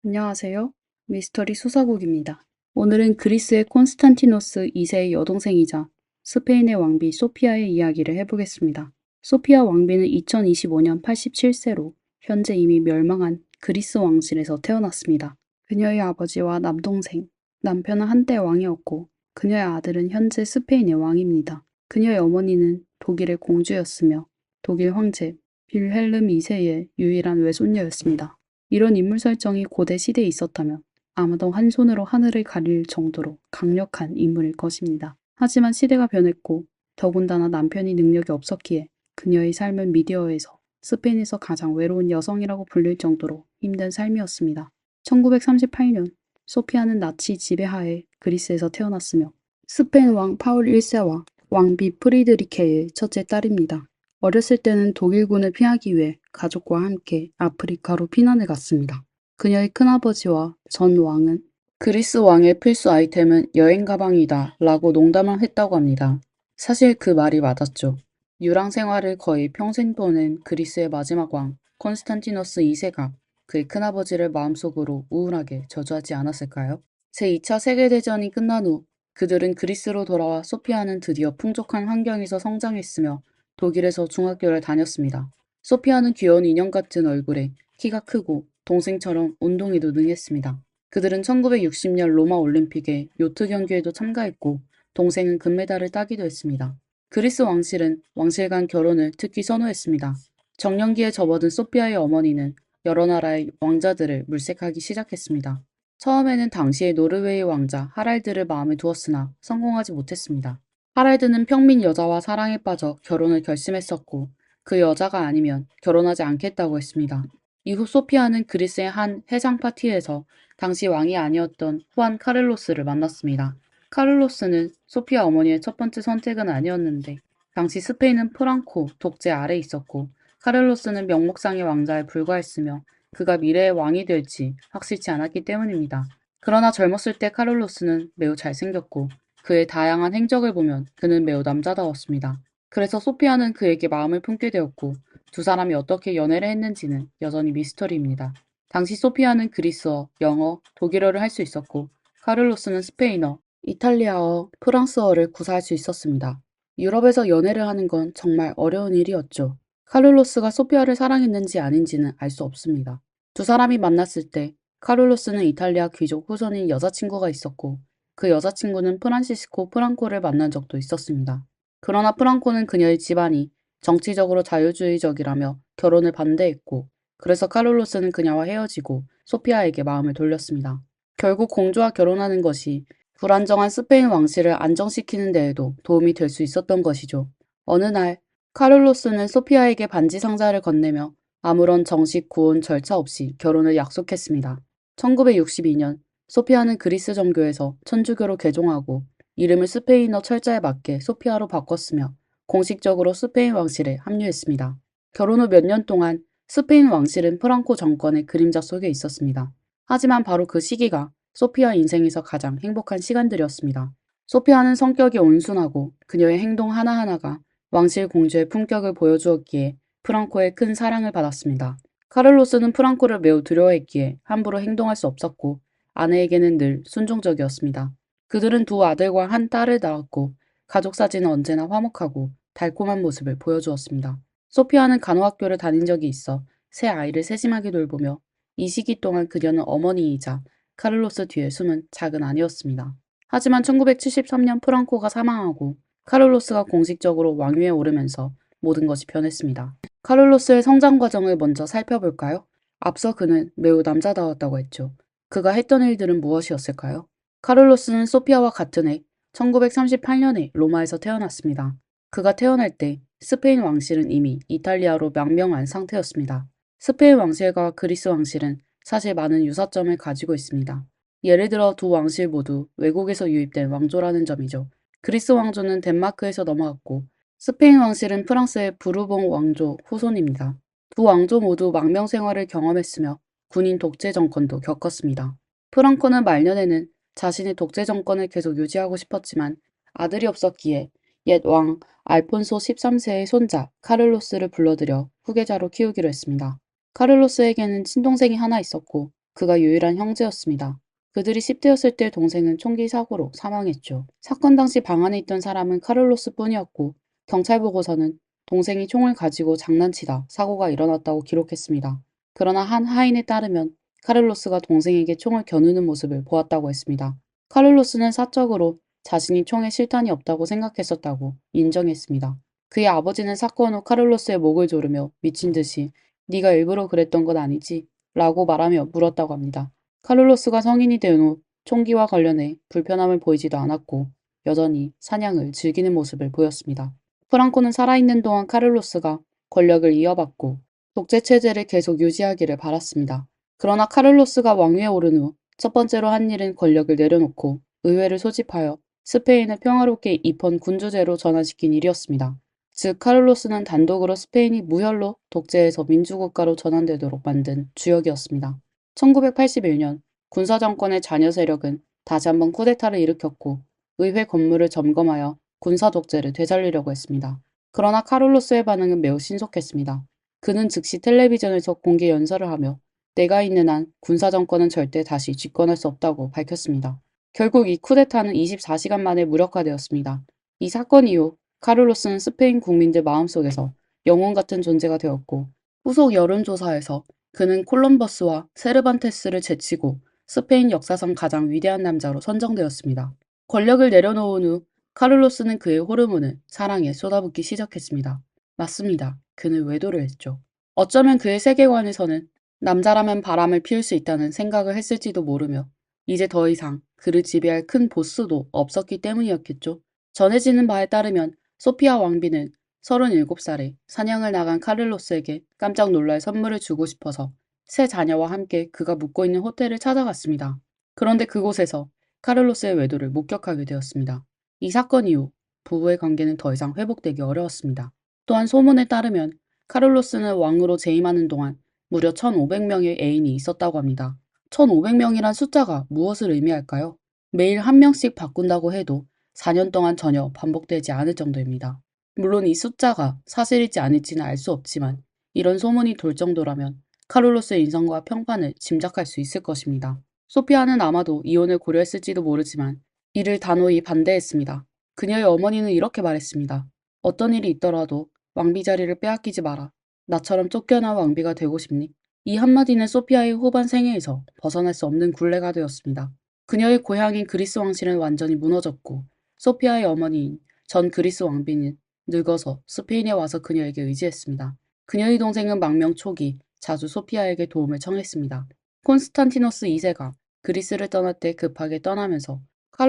안녕하세요. 미스터리 수사국입니다. 오늘은 그리스의 콘스탄티노스 2세의 여동생이자 스페인의 왕비 소피아의 이야기를 해보겠습니다. 소피아 왕비는 2025년 87세로 현재 이미 멸망한 그리스 왕실에서 태어났습니다. 그녀의 아버지와 남동생, 남편은 한때 왕이었고 그녀의 아들은 현재 스페인의 왕입니다. 그녀의 어머니는 독일의 공주였으며 독일 황제 빌헬름 2세의 유일한 외손녀였습니다. 이런 인물 설정이 고대 시대에 있었다면 아마도 한 손으로 하늘을 가릴 정도로 강력한 인물일 것입니다. 하지만 시대가 변했고 더군다나 남편이 능력이 없었기에 그녀의 삶은 미디어에서 스페인에서 가장 외로운 여성이라고 불릴 정도로 힘든 삶이었습니다. 1938년 소피아는 나치 지배하에 그리스에서 태어났으며 스페인 왕 파울 1세와 왕비 프리드리케의 첫째 딸입니다. 어렸을 때는 독일군을 피하기 위해 가족과 함께 아프리카로 피난을 갔습니다. 그녀의 큰아버지와 전 왕은 그리스 왕의 필수 아이템은 여행 가방이다 라고 농담을 했다고 합니다. 사실 그 말이 맞았죠. 유랑 생활을 거의 평생 보낸 그리스의 마지막 왕 콘스탄티노스 2세가 그의 큰아버지를 마음속으로 우울하게 저주하지 않았을까요? 제2차 세계대전이 끝난 후 그들은 그리스로 돌아와 소피아는 드디어 풍족한 환경에서 성장했으며 독일에서 중학교를 다녔습니다. 소피아는 귀여운 인형 같은 얼굴에 키가 크고 동생처럼 운동에도 능했습니다. 그들은 1960년 로마 올림픽에 요트 경기에도 참가했고 동생은 금메달을 따기도 했습니다. 그리스 왕실은 왕실 간 결혼을 특히 선호했습니다. 정년기에 접어든 소피아의 어머니는 여러 나라의 왕자들을 물색하기 시작했습니다. 처음에는 당시의 노르웨이 왕자 하랄드를 마음에 두었으나 성공하지 못했습니다. 하랄드는 평민 여자와 사랑에 빠져 결혼을 결심했었고 그 여자가 아니면 결혼하지 않겠다고 했습니다. 이후 소피아는 그리스의 한 해상 파티에서 당시 왕이 아니었던 후안 카를로스를 만났습니다. 카를로스는 소피아 어머니의 첫 번째 선택은 아니었는데 당시 스페인은 프랑코 독재 아래 있었고 카를로스는 명목상의 왕자에 불과했으며 그가 미래의 왕이 될지 확실치 않았기 때문입니다. 그러나 젊었을 때 카를로스는 매우 잘생겼고 그의 다양한 행적을 보면 그는 매우 남자다웠습니다. 그래서 소피아는 그에게 마음을 품게 되었고 두 사람이 어떻게 연애를 했는지는 여전히 미스터리입니다. 당시 소피아는 그리스어, 영어, 독일어를 할 수 있었고 카를로스는 스페인어, 이탈리아어, 프랑스어를 구사할 수 있었습니다. 유럽에서 연애를 하는 건 정말 어려운 일이었죠. 카를로스가 소피아를 사랑했는지 아닌지는 알 수 없습니다. 두 사람이 만났을 때 카를로스는 이탈리아 귀족 후손인 여자친구가 있었고 그 여자친구는 프란시스코 프랑코를 만난 적도 있었습니다. 그러나 프랑코는 그녀의 집안이 정치적으로 자유주의적이라며 결혼을 반대했고 그래서 카를로스는 그녀와 헤어지고 소피아에게 마음을 돌렸습니다. 결국 공주와 결혼하는 것이 불안정한 스페인 왕실을 안정시키는 데에도 도움이 될 수 있었던 것이죠. 어느 날 카를로스는 소피아에게 반지 상자를 건네며 아무런 정식 구혼 절차 없이 결혼을 약속했습니다. 1962년 소피아는 그리스 정교에서 천주교로 개종하고 이름을 스페인어 철자에 맞게 소피아로 바꿨으며 공식적으로 스페인 왕실에 합류했습니다. 결혼 후 몇 년 동안 스페인 왕실은 프랑코 정권의 그림자 속에 있었습니다. 하지만 바로 그 시기가 소피아 인생에서 가장 행복한 시간들이었습니다. 소피아는 성격이 온순하고 그녀의 행동 하나하나가 왕실 공주의 품격을 보여주었기에 프랑코의 큰 사랑을 받았습니다. 카를로스는 프랑코를 매우 두려워했기에 함부로 행동할 수 없었고 아내에게는 늘 순종적이었습니다. 그들은 두 아들과 한 딸을 낳았고 가족 사진은 언제나 화목하고 달콤한 모습을 보여주었습니다. 소피아는 간호학교를 다닌 적이 있어 새 아이를 세심하게 돌보며 이 시기 동안 그녀는 어머니이자 카를로스 뒤에 숨은 작은 아내였습니다. 하지만 1973년 프랑코가 사망하고 카를로스가 공식적으로 왕위에 오르면서 모든 것이 변했습니다. 카를로스의 성장 과정을 먼저 살펴볼까요? 앞서 그는 매우 남자다웠다고 했죠. 그가 했던 일들은 무엇이었을까요? 카를로스는 소피아와 같은 해 1938년에 로마에서 태어났습니다. 그가 태어날 때 스페인 왕실은 이미 이탈리아로 망명한 상태였습니다. 스페인 왕실과 그리스 왕실은 사실 많은 유사점을 가지고 있습니다. 예를 들어 두 왕실 모두 외국에서 유입된 왕조라는 점이죠. 그리스 왕조는 덴마크에서 넘어왔고 스페인 왕실은 프랑스의 부르봉 왕조 후손입니다. 두 왕조 모두 망명 생활을 경험했으며 군인 독재 정권도 겪었습니다. 프랑코는 말년에는 자신의 독재 정권을 계속 유지하고 싶었지만 아들이 없었기에 옛 왕 알폰소 13세의 손자 카를로스를 불러들여 후계자로 키우기로 했습니다. 카를로스에게는 친동생이 하나 있었고 그가 유일한 형제였습니다. 그들이 10대였을 때 동생은 총기 사고로 사망했죠. 사건 당시 방 안에 있던 사람은 카를로스뿐이었고 경찰 보고서는 동생이 총을 가지고 장난치다 사고가 일어났다고 기록했습니다. 그러나 한 하인에 따르면 카를로스가 동생에게 총을 겨누는 모습을 보았다고 했습니다. 카를로스는 사적으로 자신이 총에 실탄이 없다고 생각했었다고 인정했습니다. 그의 아버지는 사건 후 카를로스의 목을 조르며 미친 듯이 네가 일부러 그랬던 건 아니지? 라고 말하며 물었다고 합니다. 카를로스가 성인이 된 후 총기와 관련해 불편함을 보이지도 않았고 여전히 사냥을 즐기는 모습을 보였습니다. 프랑코는 살아있는 동안 카를로스가 권력을 이어받고 독재체제를 계속 유지하기를 바랐습니다. 그러나 카를로스가 왕위에 오른 후 첫 번째로 한 일은 권력을 내려놓고 의회를 소집하여 스페인을 평화롭게 입헌 군주제로 전환시킨 일이었습니다. 즉 카를로스는 단독으로 스페인이 무혈로 독재에서 민주국가로 전환되도록 만든 주역이었습니다. 1981년 군사정권의 잔여 세력은 다시 한번 쿠데타를 일으켰고 의회 건물을 점검하여 군사 독재를 되살리려고 했습니다. 그러나 카를로스의 반응은 매우 신속했습니다. 그는 즉시 텔레비전에서 공개 연설을 하며 내가 있는 한 군사정권은 절대 다시 집권할 수 없다고 밝혔습니다. 결국 이 쿠데타는 24시간 만에 무력화되었습니다. 이 사건 이후 카를로스는 스페인 국민들 마음속에서 영웅 같은 존재가 되었고 후속 여론조사에서 그는 콜럼버스와 세르반테스를 제치고 스페인 역사상 가장 위대한 남자로 선정되었습니다. 권력을 내려놓은 후 카를로스는 그의 호르몬을 사랑에 쏟아붓기 시작했습니다. 맞습니다. 그는 외도를 했죠. 어쩌면 그의 세계관에서는 남자라면 바람을 피울 수 있다는 생각을 했을지도 모르며 이제 더 이상 그를 지배할 큰 보스도 없었기 때문이었겠죠. 전해지는 바에 따르면 소피아 왕비는 37살에 사냥을 나간 카를로스에게 깜짝 놀랄 선물을 주고 싶어서 세 자녀와 함께 그가 묵고 있는 호텔을 찾아갔습니다. 그런데 그곳에서 카를로스의 외도를 목격하게 되었습니다. 이 사건 이후 부부의 관계는 더 이상 회복되기 어려웠습니다. 또한 소문에 따르면 카를로스는 왕으로 재임하는 동안 무려 1,500명의 애인이 있었다고 합니다. 1,500명이란 숫자가 무엇을 의미할까요? 매일 한 명씩 바꾼다고 해도 4년 동안 전혀 반복되지 않을 정도입니다. 물론 이 숫자가 사실일지 아닐지는 알 수 없지만 이런 소문이 돌 정도라면 카를로스의 인성과 평판을 짐작할 수 있을 것입니다. 소피아는 아마도 이혼을 고려했을지도 모르지만 이를 단호히 반대했습니다. 그녀의 어머니는 이렇게 말했습니다. 어떤 일이 있더라도 왕비 자리를 빼앗기지 마라. 나처럼 쫓겨난 왕비가 되고 싶니? 이 한마디는 소피아의 후반 생애에서 벗어날 수 없는 굴레가 되었습니다. 그녀의 고향인 그리스 왕실은 완전히 무너졌고 소피아의 어머니인 전 그리스 왕비는 늙어서 스페인에 와서 그녀에게 의지했습니다. 그녀의 동생은 망명 초기 자주 소피아에게 도움을 청했습니다. 콘스탄티노스 2세가 그리스를 떠날 때 급하게 떠나면서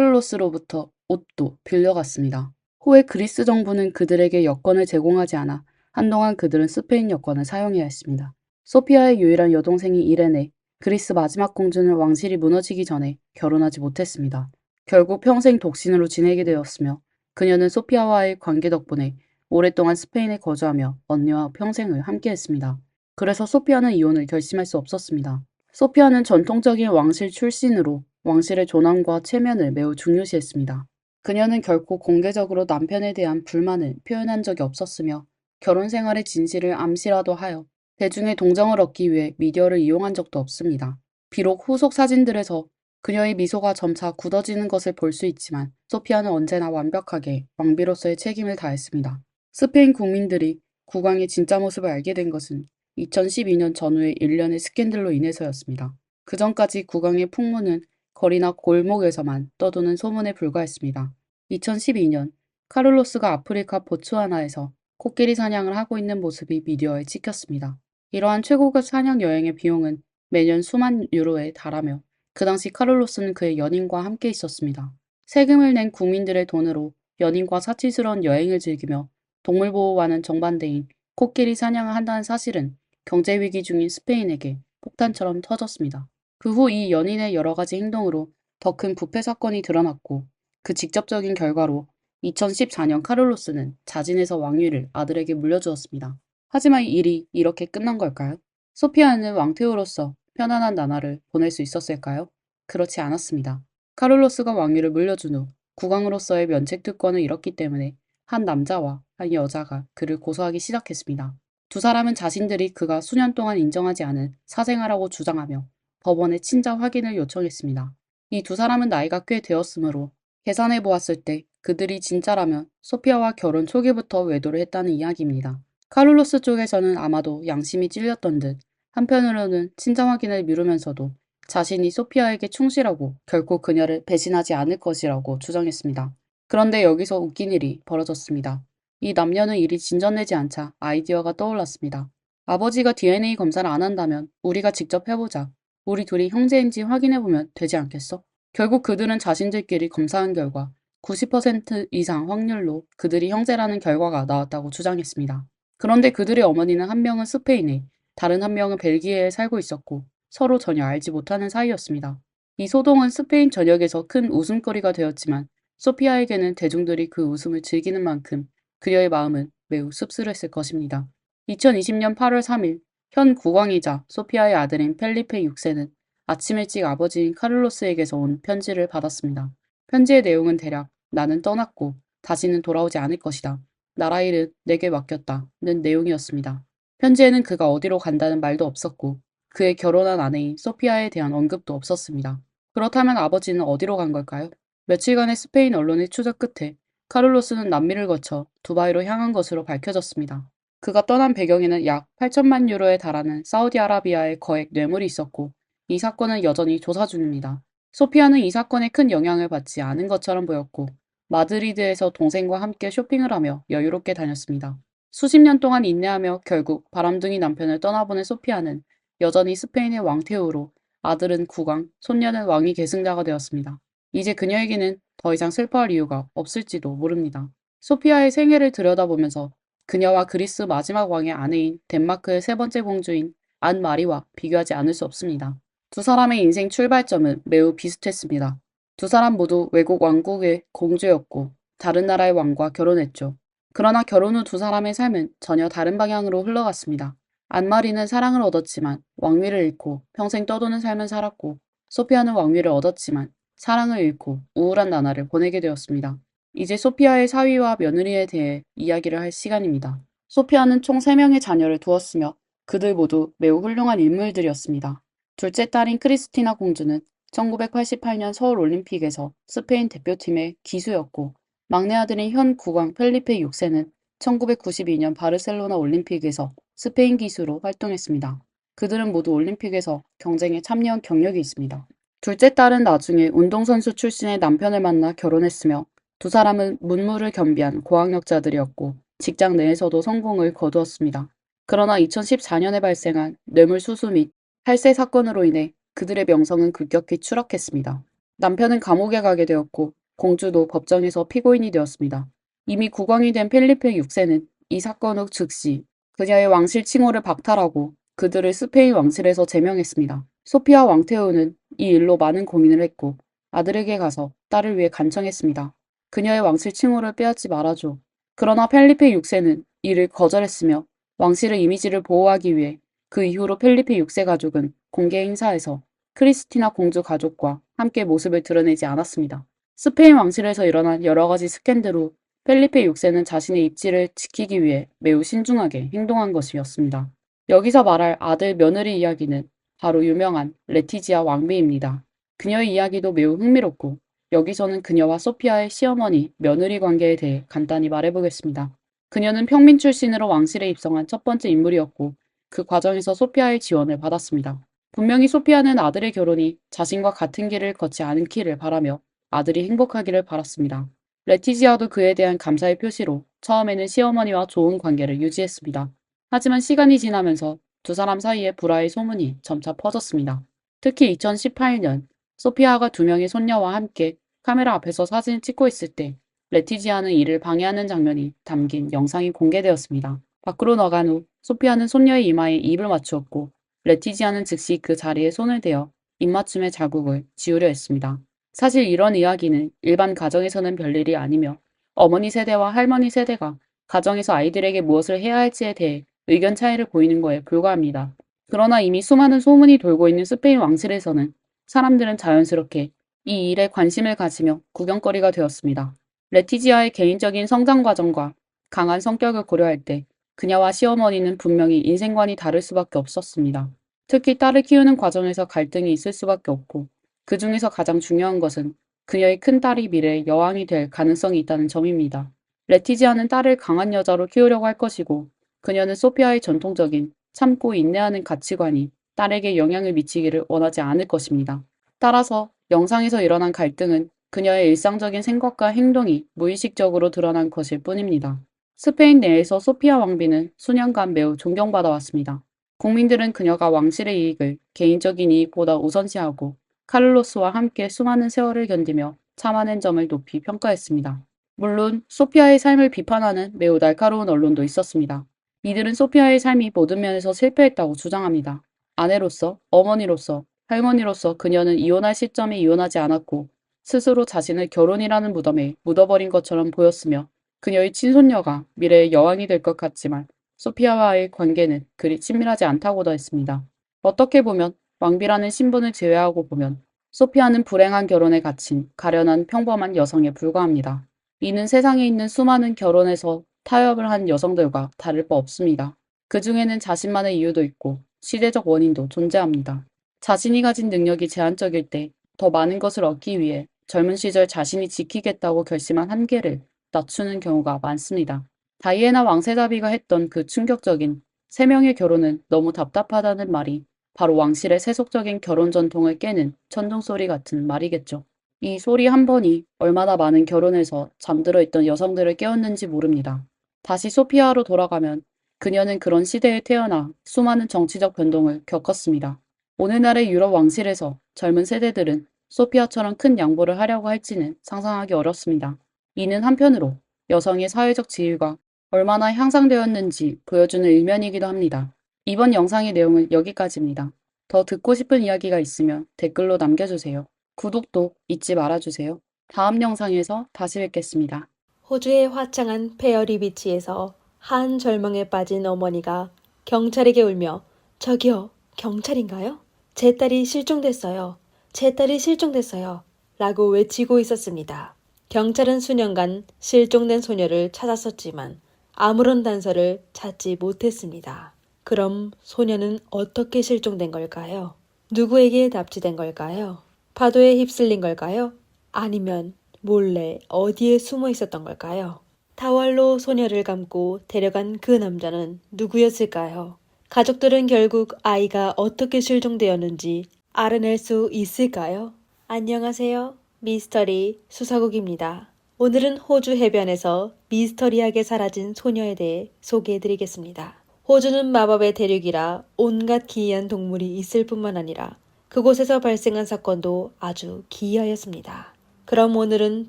카를로스로부터 옷도 빌려갔습니다. 후에 그리스 정부는 그들에게 여권을 제공하지 않아 한동안 그들은 스페인 여권을 사용해야 했습니다. 소피아의 유일한 여동생이 이레네, 그리스 마지막 공주는 왕실이 무너지기 전에 결혼하지 못했습니다. 결국 평생 독신으로 지내게 되었으며 그녀는 소피아와의 관계 덕분에 오랫동안 스페인에 거주하며 언니와 평생을 함께했습니다. 그래서 소피아는 이혼을 결심할 수 없었습니다. 소피아는 전통적인 왕실 출신으로 왕실의 존엄과 체면을 매우 중요시했습니다. 그녀는 결코 공개적으로 남편에 대한 불만을 표현한 적이 없었으며 결혼 생활의 진실을 암시라도 하여 대중의 동정을 얻기 위해 미디어를 이용한 적도 없습니다. 비록 후속 사진들에서 그녀의 미소가 점차 굳어지는 것을 볼 수 있지만 소피아는 언제나 완벽하게 왕비로서의 책임을 다했습니다. 스페인 국민들이 국왕의 진짜 모습을 알게 된 것은 2012년 전후의 일련의 스캔들로 인해서였습니다. 그 전까지 국왕의 풍문은 거리나 골목에서만 떠도는 소문에 불과했습니다. 2012년 카를로스가 아프리카 보츠와나에서 코끼리 사냥을 하고 있는 모습이 미디어에 찍혔습니다. 이러한 최고급 사냥 여행의 비용은 매년 수만 유로에 달하며 그 당시 카를로스는 그의 연인과 함께 있었습니다. 세금을 낸 국민들의 돈으로 연인과 사치스러운 여행을 즐기며 동물보호와는 정반대인 코끼리 사냥을 한다는 사실은 경제위기 중인 스페인에게 폭탄처럼 터졌습니다. 그 후 이 연인의 여러 가지 행동으로 더 큰 부패 사건이 드러났고 그 직접적인 결과로 2014년 카를로스는 자진해서 왕위를 아들에게 물려주었습니다. 하지만 이 일이 이렇게 끝난 걸까요? 소피아는 왕태우로서 편안한 나날을 보낼 수 있었을까요? 그렇지 않았습니다. 카를로스가 왕위를 물려준 후 국왕으로서의 면책특권을 잃었기 때문에 한 남자와 한 여자가 그를 고소하기 시작했습니다. 두 사람은 자신들이 그가 수년 동안 인정하지 않은 사생아라고 주장하며 법원에 친자 확인을 요청했습니다. 이 두 사람은 나이가 꽤 되었으므로 계산해 보았을 때 그들이 진짜라면 소피아와 결혼 초기부터 외도를 했다는 이야기입니다. 카를로스 쪽에서는 아마도 양심이 찔렸던 듯 한편으로는 친자 확인을 미루면서도 자신이 소피아에게 충실하고 결코 그녀를 배신하지 않을 것이라고 주장했습니다. 그런데 여기서 웃긴 일이 벌어졌습니다. 이 남녀는 일이 진전되지 않자 아이디어가 떠올랐습니다. 아버지가 DNA 검사를 안 한다면 우리가 직접 해보자. 우리 둘이 형제인지 확인해보면 되지 않겠어? 결국 그들은 자신들끼리 검사한 결과 90% 이상 확률로 그들이 형제라는 결과가 나왔다고 주장했습니다. 그런데 그들의 어머니는 한 명은 스페인에, 다른 한 명은 벨기에에 살고 있었고 서로 전혀 알지 못하는 사이였습니다. 이 소동은 스페인 전역에서 큰 웃음거리가 되었지만 소피아에게는 대중들이 그 웃음을 즐기는 만큼 그녀의 마음은 매우 씁쓸했을 것입니다. 2020년 8월 3일 현 국왕이자 소피아의 아들인 펠리페 6세는 아침 일찍 아버지인 카를로스에게서 온 편지를 받았습니다. 편지의 내용은 대략 나는 떠났고 다시는 돌아오지 않을 것이다. 나라 일은 내게 맡겼다는 내용이었습니다. 편지에는 그가 어디로 간다는 말도 없었고 그의 결혼한 아내인 소피아에 대한 언급도 없었습니다. 그렇다면 아버지는 어디로 간 걸까요? 며칠간의 스페인 언론의 추적 끝에 카를로스는 남미를 거쳐 두바이로 향한 것으로 밝혀졌습니다. 그가 떠난 배경에는 약 8천만 유로에 달하는 사우디아라비아의 거액 뇌물이 있었고 이 사건은 여전히 조사 중입니다. 소피아는 이 사건에 큰 영향을 받지 않은 것처럼 보였고 마드리드에서 동생과 함께 쇼핑을 하며 여유롭게 다녔습니다. 수십 년 동안 인내하며 결국 바람둥이 남편을 떠나보낸 소피아는 여전히 스페인의 왕태우로 아들은 국왕, 손녀는 왕위 계승자가 되었습니다. 이제 그녀에게는 더 이상 슬퍼할 이유가 없을지도 모릅니다. 소피아의 생애를 들여다보면서 그녀와 그리스 마지막 왕의 아내인 덴마크의 세 번째 공주인 안 마리와 비교하지 않을 수 없습니다. 두 사람의 인생 출발점은 매우 비슷했습니다. 두 사람 모두 외국 왕국의 공주였고 다른 나라의 왕과 결혼했죠. 그러나 결혼 후 두 사람의 삶은 전혀 다른 방향으로 흘러갔습니다. 안마리는 사랑을 얻었지만 왕위를 잃고 평생 떠도는 삶을 살았고 소피아는 왕위를 얻었지만 사랑을 잃고 우울한 나날을 보내게 되었습니다. 이제 소피아의 사위와 며느리에 대해 이야기를 할 시간입니다. 소피아는 총 3명의 자녀를 두었으며 그들 모두 매우 훌륭한 인물들이었습니다. 둘째 딸인 크리스티나 공주는 1988년 서울올림픽에서 스페인 대표팀의 기수였고 막내 아들인 현 국왕 펠리페 6세는 1992년 바르셀로나 올림픽에서 스페인 기수로 활동했습니다. 그들은 모두 올림픽에서 경쟁에 참여한 경력이 있습니다. 둘째 딸은 나중에 운동선수 출신의 남편을 만나 결혼했으며 두 사람은 문무를 겸비한 고학력자들이었고 직장 내에서도 성공을 거두었습니다. 그러나 2014년에 발생한 뇌물수수 및 탈세 사건으로 인해 그들의 명성은 급격히 추락했습니다. 남편은 감옥에 가게 되었고 공주도 법정에서 피고인이 되었습니다. 이미 국왕이 된 펠리페 6세는 이 사건 후 즉시 그녀의 왕실 칭호를 박탈하고 그들을 스페인 왕실에서 제명했습니다. 소피아 왕태우는 이 일로 많은 고민을 했고 아들에게 가서 딸을 위해 간청했습니다. 그녀의 왕실 칭호를 빼앗지 말아줘. 그러나 펠리페 6세는 이를 거절했으며 왕실의 이미지를 보호하기 위해 그 이후로 펠리페 6세 가족은 공개 행사에서 크리스티나 공주 가족과 함께 모습을 드러내지 않았습니다. 스페인 왕실에서 일어난 여러 가지 스캔들 후 펠리페 6세는 자신의 입지를 지키기 위해 매우 신중하게 행동한 것이었습니다. 여기서 말할 아들 며느리 이야기는 바로 유명한 레티지아 왕비입니다. 그녀의 이야기도 매우 흥미롭고 여기서는 그녀와 소피아의 시어머니, 며느리 관계에 대해 간단히 말해보겠습니다. 그녀는 평민 출신으로 왕실에 입성한 첫 번째 인물이었고 그 과정에서 소피아의 지원을 받았습니다. 분명히 소피아는 아들의 결혼이 자신과 같은 길을 걷지 않기를 바라며 아들이 행복하기를 바랐습니다. 레티지아도 그에 대한 감사의 표시로 처음에는 시어머니와 좋은 관계를 유지했습니다. 하지만 시간이 지나면서 두 사람 사이에 불화의 소문이 점차 퍼졌습니다. 특히 2018년 소피아가 두 명의 손녀와 함께 카메라 앞에서 사진을 찍고 있을 때 레티지아는 이를 방해하는 장면이 담긴 영상이 공개되었습니다. 밖으로 나간 후 소피아는 손녀의 이마에 입을 맞추었고 레티지아는 즉시 그 자리에 손을 대어 입맞춤의 자국을 지우려 했습니다. 사실 이런 이야기는 일반 가정에서는 별일이 아니며 어머니 세대와 할머니 세대가 가정에서 아이들에게 무엇을 해야 할지에 대해 의견 차이를 보이는 거에 불과합니다. 그러나 이미 수많은 소문이 돌고 있는 스페인 왕실에서는 사람들은 자연스럽게 이 일에 관심을 가지며 구경거리가 되었습니다. 레티지아의 개인적인 성장 과정과 강한 성격을 고려할 때 그녀와 시어머니는 분명히 인생관이 다를 수밖에 없었습니다. 특히 딸을 키우는 과정에서 갈등이 있을 수밖에 없고 그 중에서 가장 중요한 것은 그녀의 큰딸이 미래의 여왕이 될 가능성이 있다는 점입니다. 레티지아는 딸을 강한 여자로 키우려고 할 것이고 그녀는 소피아의 전통적인 참고 인내하는 가치관이 딸에게 영향을 미치기를 원하지 않을 것입니다. 따라서 영상에서 일어난 갈등은 그녀의 일상적인 생각과 행동이 무의식적으로 드러난 것일 뿐입니다. 스페인 내에서 소피아 왕비는 수년간 매우 존경받아왔습니다. 국민들은 그녀가 왕실의 이익을 개인적인 이익보다 우선시하고 카를로스와 함께 수많은 세월을 견디며 참아낸 점을 높이 평가했습니다. 물론 소피아의 삶을 비판하는 매우 날카로운 언론도 있었습니다. 이들은 소피아의 삶이 모든 면에서 실패했다고 주장합니다. 아내로서, 어머니로서, 할머니로서 그녀는 이혼할 시점에 이혼하지 않았고 스스로 자신을 결혼이라는 무덤에 묻어버린 것처럼 보였으며 그녀의 친손녀가 미래의 여왕이 될 것 같지만 소피아와의 관계는 그리 친밀하지 않다고도 했습니다. 어떻게 보면 왕비라는 신분을 제외하고 보면 소피아는 불행한 결혼에 갇힌 가련한 평범한 여성에 불과합니다. 이는 세상에 있는 수많은 결혼에서 타협을 한 여성들과 다를 바 없습니다. 그 중에는 자신만의 이유도 있고 시대적 원인도 존재합니다. 자신이 가진 능력이 제한적일 때 더 많은 것을 얻기 위해 젊은 시절 자신이 지키겠다고 결심한 한계를 낮추는 경우가 많습니다. 다이애나 왕세자비가 했던 그 충격적인 세 명의 결혼은 너무 답답하다는 말이 바로 왕실의 세속적인 결혼 전통을 깨는 천둥소리 같은 말이겠죠. 이 소리 한 번이 얼마나 많은 결혼에서 잠들어 있던 여성들을 깨웠는지 모릅니다. 다시 소피아로 돌아가면 그녀는 그런 시대에 태어나 수많은 정치적 변동을 겪었습니다. 오늘날의 유럽 왕실에서 젊은 세대들은 소피아처럼 큰 양보를 하려고 할지는 상상하기 어렵습니다. 이는 한편으로 여성의 사회적 지위가 얼마나 향상되었는지 보여주는 일면이기도 합니다. 이번 영상의 내용은 여기까지입니다. 더 듣고 싶은 이야기가 있으면 댓글로 남겨주세요. 구독도 잊지 말아주세요. 다음 영상에서 다시 뵙겠습니다. 호주의 화창한 페어리 비치에서 한 절망에 빠진 어머니가 경찰에게 울며 "저기요, 경찰인가요? 제 딸이 실종됐어요. 제 딸이 실종됐어요." 라고 외치고 있었습니다. 경찰은 수년간 실종된 소녀를 찾았었지만 아무런 단서를 찾지 못했습니다. 그럼 소녀는 어떻게 실종된 걸까요? 누구에게 납치된 걸까요? 파도에 휩쓸린 걸까요? 아니면 몰래 어디에 숨어 있었던 걸까요? 타월로 소녀를 감고 데려간 그 남자는 누구였을까요? 가족들은 결국 아이가 어떻게 실종되었는지 알아낼 수 있을까요? 안녕하세요. 미스터리 수사국입니다. 오늘은 호주 해변에서 미스터리하게 사라진 소녀에 대해 소개해드리겠습니다. 호주는 마법의 대륙이라 온갖 기이한 동물이 있을 뿐만 아니라 그곳에서 발생한 사건도 아주 기이하였습니다. 그럼 오늘은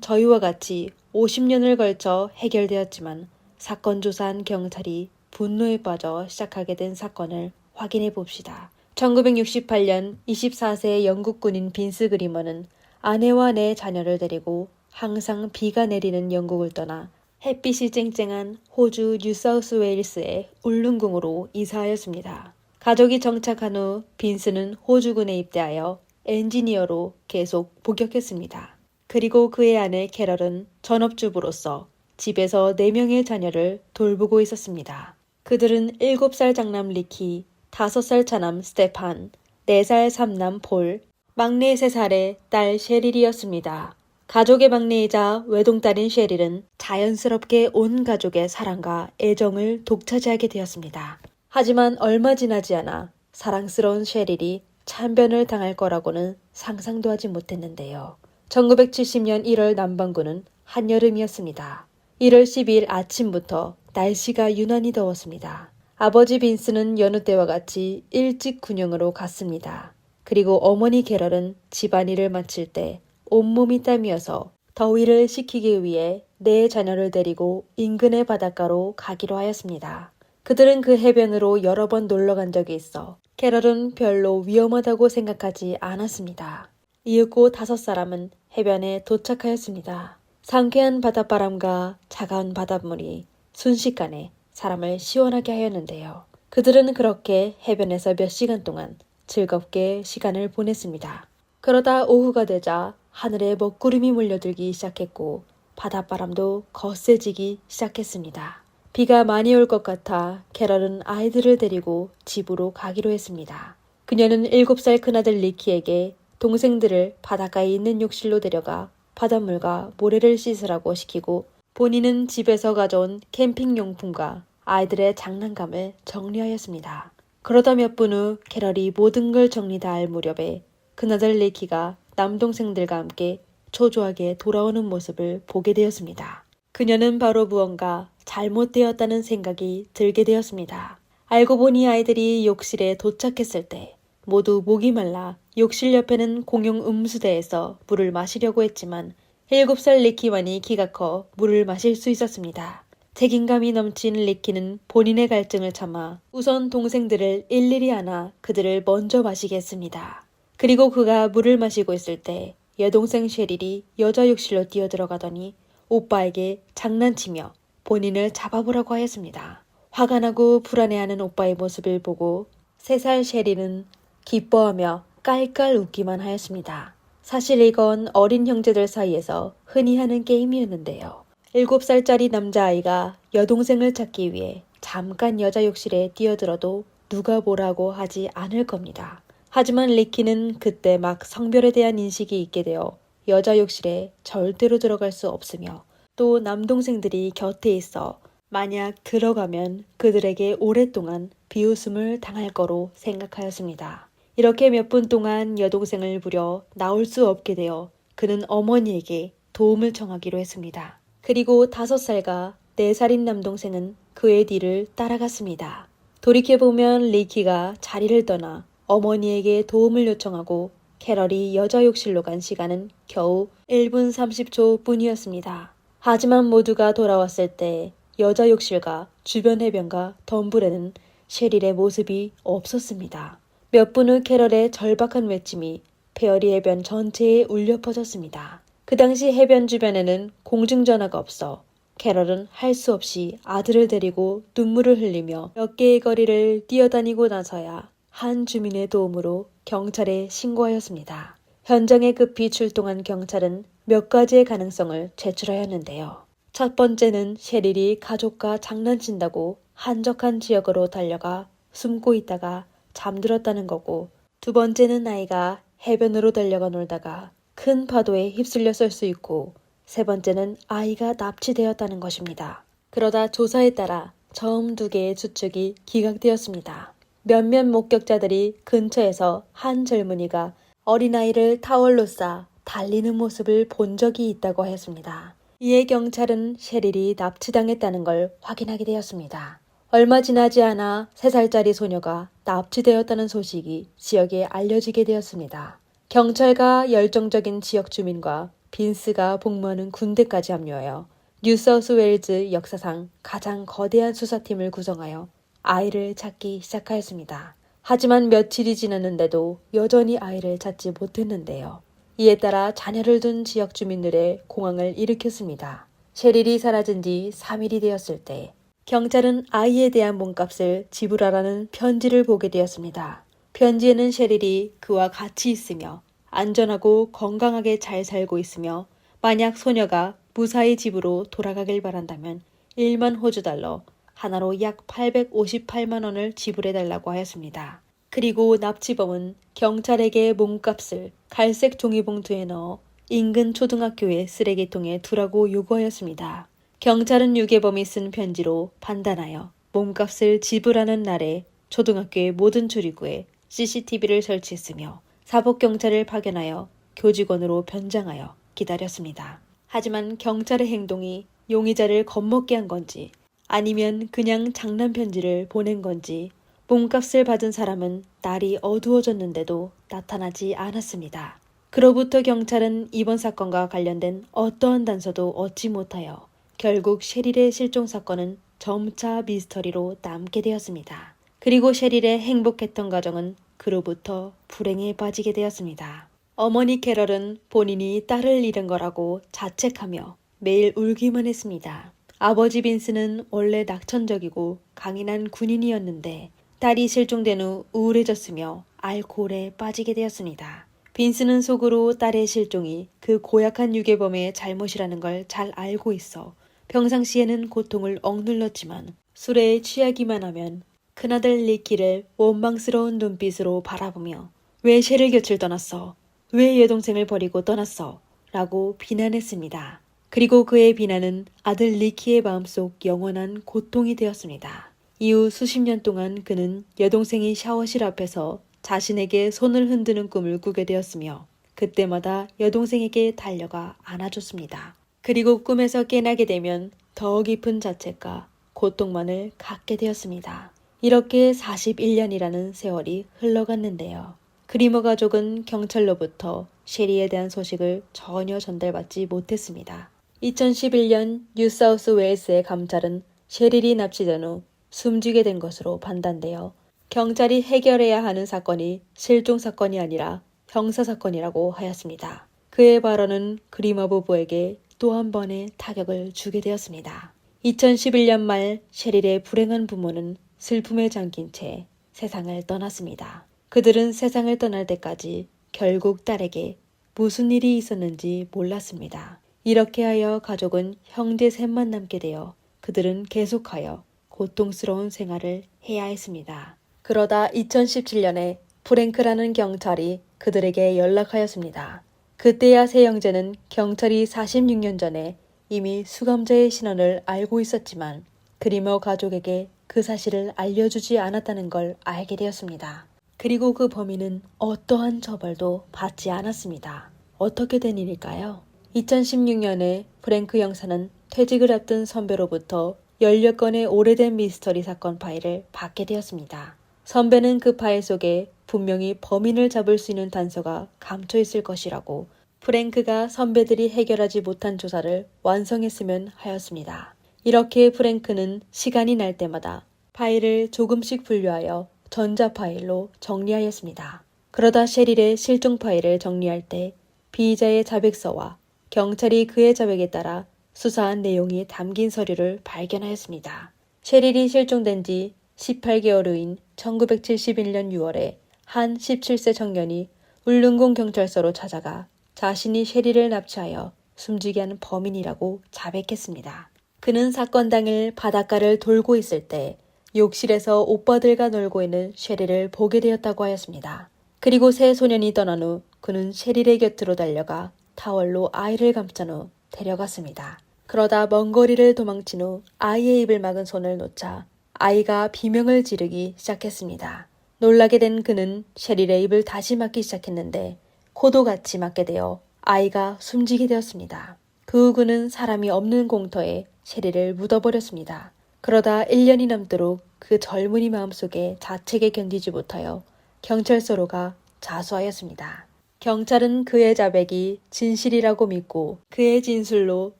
저희와 같이 50년을 걸쳐 해결되었지만 사건 조사한 경찰이 분노에 빠져 시작하게 된 사건을 확인해 봅시다. 1968년 24세 영국 군인 빈스 그리머는 아내와 네 자녀를 데리고 항상 비가 내리는 영국을 떠나 햇빛이 쨍쨍한 호주 뉴사우스웨일스의 울릉궁으로 이사하였습니다. 가족이 정착한 후 빈스는 호주군에 입대하여 엔지니어로 계속 복역했습니다. 그리고 그의 아내 캐럴은 전업주부로서 집에서 4명의 자녀를 돌보고 있었습니다. 그들은 7살 장남 리키, 5살 차남 스테판, 4살 삼남 폴, 막내 3살의 딸 셰릴이었습니다. 가족의 막내이자 외동딸인 셰릴은 자연스럽게 온 가족의 사랑과 애정을 독차지하게 되었습니다. 하지만 얼마 지나지 않아 사랑스러운 셰릴이 참변을 당할 거라고는 상상도 하지 못했는데요. 1970년 1월 남반구는 한여름이었습니다. 1월 12일 아침부터 날씨가 유난히 더웠습니다. 아버지 빈스는 여느 때와 같이 일찍 군영으로 갔습니다. 그리고 어머니 캐럴은 집안일을 마칠 때 온몸이 땀이어서 더위를 식히기 위해 4 자녀를 데리고 인근의 바닷가로 가기로 하였습니다. 그들은 그 해변으로 여러 번 놀러 간 적이 있어 캐럴은 별로 위험하다고 생각하지 않았습니다. 이윽고 5사람은 해변에 도착하였습니다. 상쾌한 바닷바람과 차가운 바닷물이 순식간에 사람을 시원하게 하였는데요. 그들은 그렇게 해변에서 몇 시간 동안 즐겁게 시간을 보냈습니다. 그러다 오후가 되자 하늘에 먹구름이 몰려들기 시작했고 바닷바람도 거세지기 시작했습니다. 비가 많이 올 것 같아 캐럴은 아이들을 데리고 집으로 가기로 했습니다. 그녀는 7살 큰아들 리키에게 동생들을 바닷가에 있는 욕실로 데려가 바닷물과 모래를 씻으라고 시키고 본인은 집에서 가져온 캠핑용품과 아이들의 장난감을 정리하였습니다. 그러다 몇 분 후 캐럴이 모든 걸 정리 다 할 무렵에 큰아들 리키가 남동생들과 함께 초조하게 돌아오는 모습을 보게 되었습니다. 그녀는 바로 무언가 잘못되었다는 생각이 들게 되었습니다. 알고 보니 아이들이 욕실에 도착했을 때 모두 목이 말라 욕실 옆에는 공용 음수대에서 물을 마시려고 했지만 7살 리키만이 키가 커 물을 마실 수 있었습니다. 책임감이 넘친 리키는 본인의 갈증을 참아 우선 동생들을 일일이 안아 그들을 먼저 마시게 했습니다. 그리고 그가 물을 마시고 있을 때 여동생 셰릴이 여자 욕실로 뛰어들어가더니 오빠에게 장난치며 본인을 잡아보라고 하였습니다. 화가 나고 불안해하는 오빠의 모습을 보고 3살 셰릴은 기뻐하며 깔깔 웃기만 하였습니다. 사실 이건 어린 형제들 사이에서 흔히 하는 게임이었는데요. 7살짜리 남자아이가 여동생을 찾기 위해 잠깐 여자 욕실에 뛰어들어도 누가 뭐라고 하지 않을 겁니다. 하지만 리키는 그때 막 성별에 대한 인식이 있게 되어 여자 욕실에 절대로 들어갈 수 없으며 또 남동생들이 곁에 있어 만약 들어가면 그들에게 오랫동안 비웃음을 당할 거로 생각하였습니다. 이렇게 몇 분 동안 여동생을 부려 나올 수 없게 되어 그는 어머니에게 도움을 청하기로 했습니다. 그리고 5살과 4살인 남동생은 그의 뒤를 따라갔습니다. 돌이켜보면 리키가 자리를 떠나 어머니에게 도움을 요청하고 캐럴이 여자 욕실로 간 시간은 겨우 1분 30초 뿐이었습니다. 하지만 모두가 돌아왔을 때 여자 욕실과 주변 해변과 덤불에는 셰릴의 모습이 없었습니다. 몇 분 후 캐럴의 절박한 외침이 페어리 해변 전체에 울려 퍼졌습니다. 그 당시 해변 주변에는 공중전화가 없어 캐럴은 할 수 없이 아들을 데리고 눈물을 흘리며 몇 개의 거리를 뛰어다니고 나서야 한 주민의 도움으로 경찰에 신고하였습니다. 현장에 급히 출동한 경찰은 몇 가지의 가능성을 제출하였는데요. 첫 번째는 셰릴이 가족과 장난친다고 한적한 지역으로 달려가 숨고 있다가 잠들었다는 거고, 두 번째는 아이가 해변으로 달려가 놀다가 큰 파도에 휩쓸렸을 수 있고, 세 번째는 아이가 납치되었다는 것입니다. 그러다 조사에 따라 처음 2개의 추측이 기각되었습니다. 몇몇 목격자들이 근처에서 한 젊은이가 어린아이를 타월로 싸 달리는 모습을 본 적이 있다고 하였습니다. 이에 경찰은 셰릴이 납치당했다는 걸 확인하게 되었습니다. 얼마 지나지 않아 3살짜리 소녀가 납치되었다는 소식이 지역에 알려지게 되었습니다. 경찰과 열정적인 지역 주민과 빈스가 복무하는 군대까지 합류하여 뉴사우스웨일즈 역사상 가장 거대한 수사팀을 구성하여 아이를 찾기 시작하였습니다. 하지만 며칠이 지났는데도 여전히 아이를 찾지 못했는데요. 이에 따라 자녀를 둔 지역 주민들의 공황을 일으켰습니다. 셰릴이 사라진 지 3일이 되었을 때 경찰은 아이에 대한 몸값을 지불하라는 편지를 보게 되었습니다. 편지에는 셰릴이 그와 같이 있으며 안전하고 건강하게 잘 살고 있으며 만약 소녀가 무사히 집으로 돌아가길 바란다면 1만 호주달러, 하나로 약 858만 원을 지불해달라고 하였습니다. 그리고 납치범은 경찰에게 몸값을 갈색 종이봉투에 넣어 인근 초등학교의 쓰레기통에 두라고 요구하였습니다. 경찰은 유괴범이 쓴 편지로 판단하여 몸값을 지불하는 날에 초등학교의 모든 출입구에 CCTV를 설치했으며 사복경찰을 파견하여 교직원으로 변장하여 기다렸습니다. 하지만 경찰의 행동이 용의자를 겁먹게 한 건지 아니면 그냥 장난 편지를 보낸 건지 몸값을 받은 사람은 날이 어두워졌는데도 나타나지 않았습니다. 그로부터 경찰은 이번 사건과 관련된 어떠한 단서도 얻지 못하여 결국 셰릴의 실종 사건은 점차 미스터리로 남게 되었습니다. 그리고 셰릴의 행복했던 가정은 그로부터 불행에 빠지게 되었습니다. 어머니 캐럴은 본인이 딸을 잃은 거라고 자책하며 매일 울기만 했습니다. 아버지 빈스는 원래 낙천적이고 강인한 군인이었는데 딸이 실종된 후 우울해졌으며 알코올에 빠지게 되었습니다. 빈스는 속으로 딸의 실종이 그 고약한 유괴범의 잘못이라는 걸 잘 알고 있어 평상시에는 고통을 억눌렀지만 술에 취하기만 하면 큰아들 리키를 원망스러운 눈빛으로 바라보며 왜 셰릴 곁을 떠났어? 왜 여동생을 버리고 떠났어? 라고 비난했습니다. 그리고 그의 비난은 아들 리키의 마음속 영원한 고통이 되었습니다. 이후 수십 년 동안 그는 여동생이 샤워실 앞에서 자신에게 손을 흔드는 꿈을 꾸게 되었으며 그때마다 여동생에게 달려가 안아줬습니다. 그리고 꿈에서 깨나게 되면 더 깊은 자책과 고통만을 갖게 되었습니다. 이렇게 41년이라는 세월이 흘러갔는데요. 그리머 가족은 경찰로부터 셰리에 대한 소식을 전혀 전달받지 못했습니다. 2011년 뉴사우스 웨일스의 감찰은 셰릴이 납치된 후 숨지게 된 것으로 판단되어 경찰이 해결해야 하는 사건이 실종 사건이 아니라 형사 사건이라고 하였습니다. 그의 발언은 그리머 부부에게 또 한 번의 타격을 주게 되었습니다. 2011년 말 셰릴의 불행한 부모는 슬픔에 잠긴 채 세상을 떠났습니다. 그들은 세상을 떠날 때까지 결국 딸에게 무슨 일이 있었는지 몰랐습니다. 이렇게 하여 가족은 형제 셋만 남게 되어 그들은 계속하여 고통스러운 생활을 해야 했습니다. 그러다 2017년에 프랭크라는 경찰이 그들에게 연락하였습니다. 그때야 세 형제는 경찰이 46년 전에 이미 수감자의 신원을 알고 있었지만 그리머 가족에게 그 사실을 알려주지 않았다는 걸 알게 되었습니다. 그리고 그 범인은 어떠한 처벌도 받지 않았습니다. 어떻게 된 일일까요? 2016년에 프랭크 형사는 퇴직을 앞둔 선배로부터 10여 건의 오래된 미스터리 사건 파일을 받게 되었습니다. 선배는 그 파일 속에 분명히 범인을 잡을 수 있는 단서가 감춰 있을 것이라고 프랭크가 선배들이 해결하지 못한 조사를 완성했으면 하였습니다. 이렇게 프랭크는 시간이 날 때마다 파일을 조금씩 분류하여 전자 파일로 정리하였습니다. 그러다 셰릴의 실종 파일을 정리할 때 피의자의 자백서와 경찰이 그의 자백에 따라 수사한 내용이 담긴 서류를 발견하였습니다. 셰릴이 실종된 지 18개월 후인 1971년 6월에 한 17세 청년이 울릉공 경찰서로 찾아가 자신이 셰릴을 납치하여 숨지게 한 범인이라고 자백했습니다. 그는 사건 당일 바닷가를 돌고 있을 때 욕실에서 오빠들과 놀고 있는 셰릴을 보게 되었다고 하였습니다. 그리고 세 소년이 떠난 후 그는 셰릴의 곁으로 달려가 타월로 아이를 감싼 후 데려갔습니다. 그러다 먼 거리를 도망친 후 아이의 입을 막은 손을 놓자 아이가 비명을 지르기 시작했습니다. 놀라게 된 그는 셰릴의 입을 다시 막기 시작했는데 코도 같이 막게 되어 아이가 숨지게 되었습니다. 그 후 그는 사람이 없는 공터에 셰릴을 묻어버렸습니다. 그러다 1년이 넘도록 그 젊은이 마음속에 자책에 견디지 못하여 경찰서로 가 자수하였습니다. 경찰은 그의 자백이 진실이라고 믿고 그의 진술로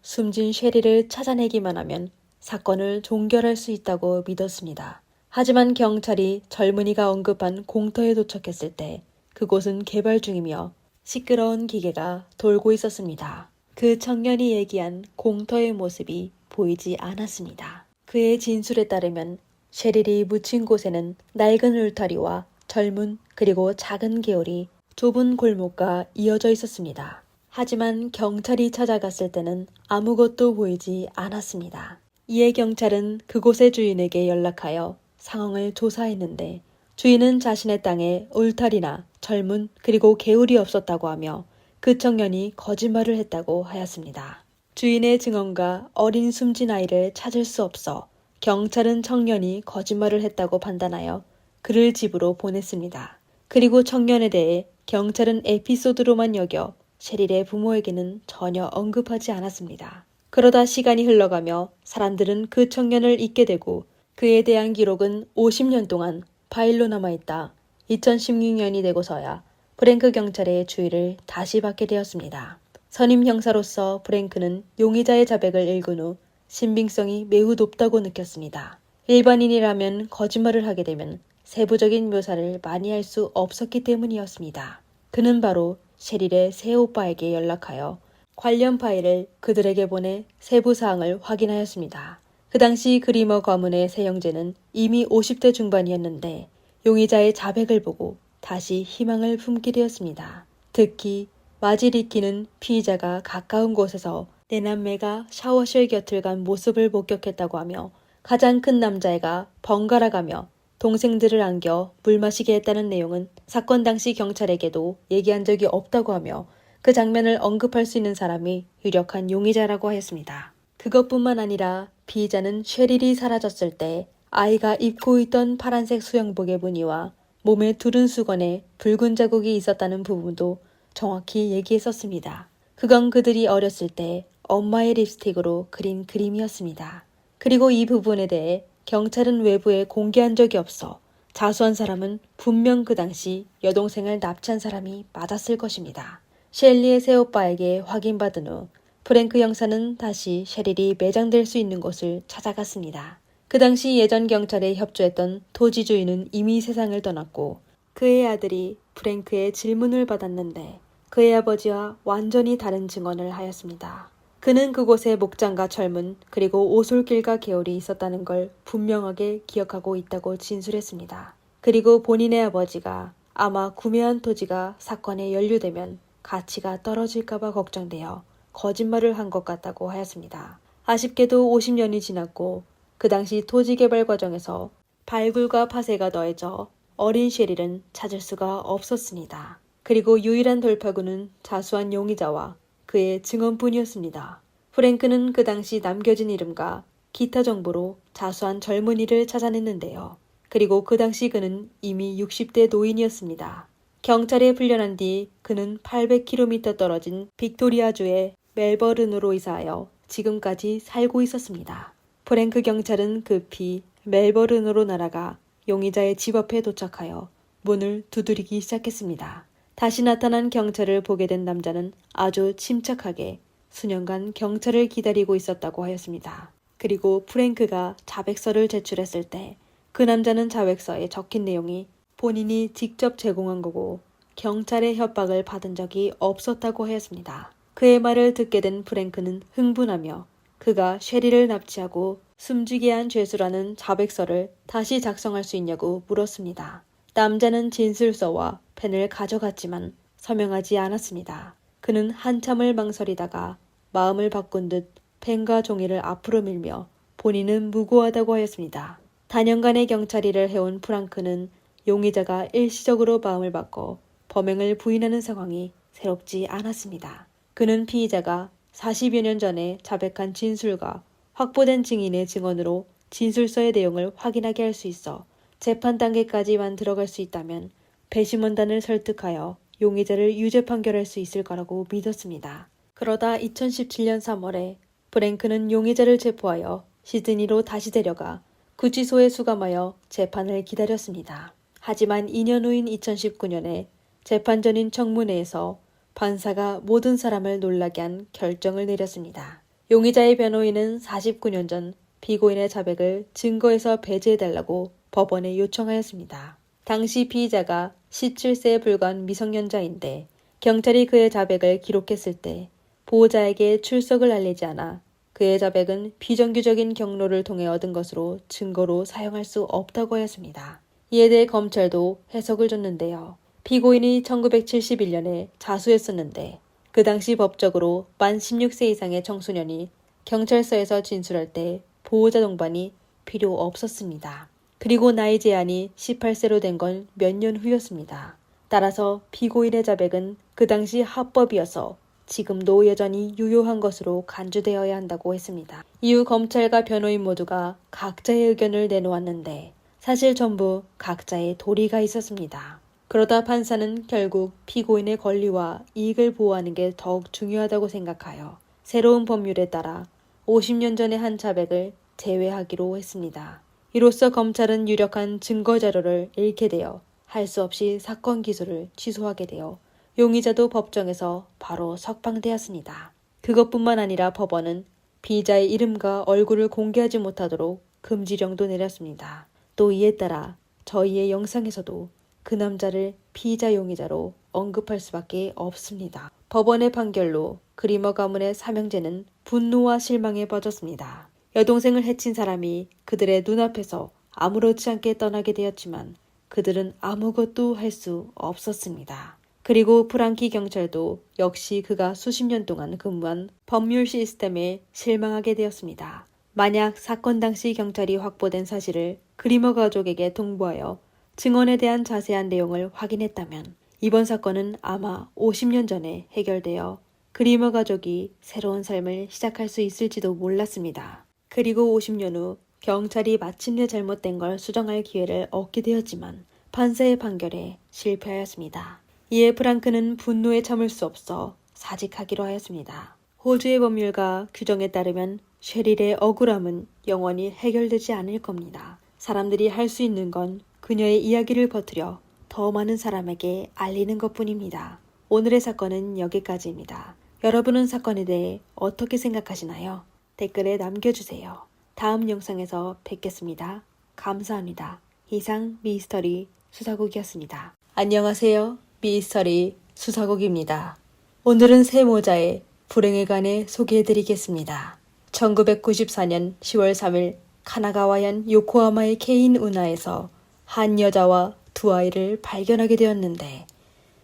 숨진 셰릴을 찾아내기만 하면 사건을 종결할 수 있다고 믿었습니다. 하지만 경찰이 젊은이가 언급한 공터에 도착했을 때 그곳은 개발 중이며 시끄러운 기계가 돌고 있었습니다. 그 청년이 얘기한 공터의 모습이 보이지 않았습니다. 그의 진술에 따르면 셰릴이 묻힌 곳에는 낡은 울타리와 젊은 그리고 작은 개울이 좁은 골목과 이어져 있었습니다. 하지만 경찰이 찾아갔을 때는 아무것도 보이지 않았습니다. 이에 경찰은 그곳의 주인에게 연락하여 상황을 조사했는데 주인은 자신의 땅에 울타리나 젊은 그리고 개울이 없었다고 하며 그 청년이 거짓말을 했다고 하였습니다. 주인의 증언과 어린 숨진 아이를 찾을 수 없어 경찰은 청년이 거짓말을 했다고 판단하여 그를 집으로 보냈습니다. 그리고 청년에 대해 경찰은 에피소드로만 여겨 셰릴의 부모에게는 전혀 언급하지 않았습니다. 그러다 시간이 흘러가며 사람들은 그 청년을 잊게 되고 그에 대한 기록은 50년 동안 파일로 남아있다. 2016년이 되고서야 프랭크 경찰의 주의를 다시 받게 되었습니다. 선임 형사로서 프랭크는 용의자의 자백을 읽은 후 신빙성이 매우 높다고 느꼈습니다. 일반인이라면 거짓말을 하게 되면 세부적인 묘사를 많이 할 수 없었기 때문이었습니다. 그는 바로 셰릴의 새 오빠에게 연락하여 관련 파일을 그들에게 보내 세부 사항을 확인하였습니다. 그 당시 그리머 가문의 세 형제는 이미 50대 중반이었는데 용의자의 자백을 보고 다시 희망을 품게 되었습니다. 특히 마지리키는 피의자가 가까운 곳에서 내남매가 샤워실 곁을 간 모습을 목격했다고 하며 가장 큰 남자애가 번갈아 가며 동생들을 안겨 물 마시게 했다는 내용은 사건 당시 경찰에게도 얘기한 적이 없다고 하며 그 장면을 언급할 수 있는 사람이 유력한 용의자라고 하였습니다. 그것뿐만 아니라 피의자는 쉐릴이 사라졌을 때 아이가 입고 있던 파란색 수영복의 무늬와 몸의 두른 수건에 붉은 자국이 있었다는 부분도 정확히 얘기했었습니다. 그건 그들이 어렸을 때 엄마의 립스틱으로 그린 그림이었습니다. 그리고 이 부분에 대해 경찰은 외부에 공개한 적이 없어 자수한 사람은 분명 그 당시 여동생을 납치한 사람이 맞았을 것입니다. 셸리의 새오빠에게 확인받은 후 프랭크 형사는 다시 셰릴이 매장될 수 있는 곳을 찾아갔습니다. 그 당시 예전 경찰에 협조했던 토지 주인은 이미 세상을 떠났고 그의 아들이 프랭크의 질문을 받았는데 그의 아버지와 완전히 다른 증언을 하였습니다. 그는 그곳에 목장과 철문 그리고 오솔길과 개울이 있었다는 걸 분명하게 기억하고 있다고 진술했습니다. 그리고 본인의 아버지가 아마 구매한 토지가 사건에 연루되면 가치가 떨어질까봐 걱정되어 거짓말을 한 것 같다고 하였습니다. 아쉽게도 50년이 지났고 그 당시 토지 개발 과정에서 발굴과 파쇄가 더해져 어린 셰릴은 찾을 수가 없었습니다. 그리고 유일한 돌파구는 자수한 용의자와 그의 증언뿐이었습니다. 프랭크는 그 당시 남겨진 이름과 기타 정보로 자수한 젊은이를 찾아냈는데요. 그리고 그 당시 그는 이미 60대 노인이었습니다. 경찰에 풀려난 뒤 그는 800km 떨어진 빅토리아주의 멜버른으로 이사하여 지금까지 살고 있었습니다. 프랭크 경찰은 급히 멜버른으로 날아가 용의자의 집 앞에 도착하여 문을 두드리기 시작했습니다. 다시 나타난 경찰을 보게 된 남자는 아주 침착하게 수년간 경찰을 기다리고 있었다고 하였습니다. 그리고 프랭크가 자백서를 제출했을 때 그 남자는 자백서에 적힌 내용이 본인이 직접 제공한 거고 경찰의 협박을 받은 적이 없었다고 하였습니다. 그의 말을 듣게 된 프랭크는 흥분하며 그가 쉐리를 납치하고 숨지게 한 죄수라는 자백서를 다시 작성할 수 있냐고 물었습니다. 남자는 진술서와 펜을 가져갔지만 서명하지 않았습니다. 그는 한참을 망설이다가 마음을 바꾼 듯 펜과 종이를 앞으로 밀며 본인은 무고하다고 하였습니다. 단연간의 경찰 일을 해온 프랑크는 용의자가 일시적으로 마음을 바꿔 범행을 부인하는 상황이 새롭지 않았습니다. 그는 피의자가 40여 년 전에 자백한 진술과 확보된 증인의 증언으로 진술서의 내용을 확인하게 할 수 있어 재판 단계까지만 들어갈 수 있다면 배심원단을 설득하여 용의자를 유죄 판결할 수 있을 거라고 믿었습니다. 그러다 2017년 3월에 프랭크는 용의자를 체포하여 시드니로 다시 데려가 구치소에 수감하여 재판을 기다렸습니다. 하지만 2년 후인 2019년에 재판 전인 청문회에서 판사가 모든 사람을 놀라게 한 결정을 내렸습니다. 용의자의 변호인은 49년 전 피고인의 자백을 증거에서 배제해달라고 법원에 요청하였습니다. 당시 피의자가 17세에 불과한 미성년자인데 경찰이 그의 자백을 기록했을 때 보호자에게 출석을 알리지 않아 그의 자백은 비정규적인 경로를 통해 얻은 것으로 증거로 사용할 수 없다고 하였습니다. 이에 대해 검찰도 해석을 줬는데요. 피고인이 1971년에 자수했었는데 그 당시 법적으로 만 16세 이상의 청소년이 경찰서에서 진술할 때 보호자 동반이 필요 없었습니다. 그리고 나이 제한이 18세로 된 건 몇 년 후였습니다. 따라서 피고인의 자백은 그 당시 합법이어서 지금도 여전히 유효한 것으로 간주되어야 한다고 했습니다. 이후 검찰과 변호인 모두가 각자의 의견을 내놓았는데 사실 전부 각자의 도리가 있었습니다. 그러다 판사는 결국 피고인의 권리와 이익을 보호하는 게 더욱 중요하다고 생각하여 새로운 법률에 따라 50년 전의 한 자백을 제외하기로 했습니다. 이로써 검찰은 유력한 증거 자료를 잃게 되어 할 수 없이 사건 기소를 취소하게 되어 용의자도 법정에서 바로 석방되었습니다. 그것뿐만 아니라 법원은 피의자의 이름과 얼굴을 공개하지 못하도록 금지령도 내렸습니다. 또 이에 따라 저희의 영상에서도 그 남자를 피의자 용의자로 언급할 수밖에 없습니다. 법원의 판결로 그리머 가문의 삼형제는 분노와 실망에 빠졌습니다. 여동생을 해친 사람이 그들의 눈앞에서 아무렇지 않게 떠나게 되었지만 그들은 아무것도 할 수 없었습니다. 그리고 프랑키 경찰도 역시 그가 수십 년 동안 근무한 법률 시스템에 실망하게 되었습니다. 만약 사건 당시 경찰이 확보된 사실을 그리머 가족에게 통보하여 증언에 대한 자세한 내용을 확인했다면 이번 사건은 아마 50년 전에 해결되어 그리머 가족이 새로운 삶을 시작할 수 있을지도 몰랐습니다. 그리고 50년 후 경찰이 마침내 잘못된 걸 수정할 기회를 얻게 되었지만 판사의 판결에 실패하였습니다. 이에 프랑크는 분노에 참을 수 없어 사직하기로 하였습니다. 호주의 법률과 규정에 따르면 셰릴의 억울함은 영원히 해결되지 않을 겁니다. 사람들이 할 수 있는 건 그녀의 이야기를 퍼뜨려 더 많은 사람에게 알리는 것뿐입니다. 오늘의 사건은 여기까지입니다. 여러분은 사건에 대해 어떻게 생각하시나요? 댓글에 남겨주세요. 다음 영상에서 뵙겠습니다. 감사합니다. 이상 미스터리 수사국이었습니다. 안녕하세요. 미스터리 수사국입니다. 오늘은 새 모자의 불행에 관해 소개해드리겠습니다. 1994년 10월 3일 카나가와현 요코하마의 케인 운하에서 한 여자와 두 아이를 발견하게 되었는데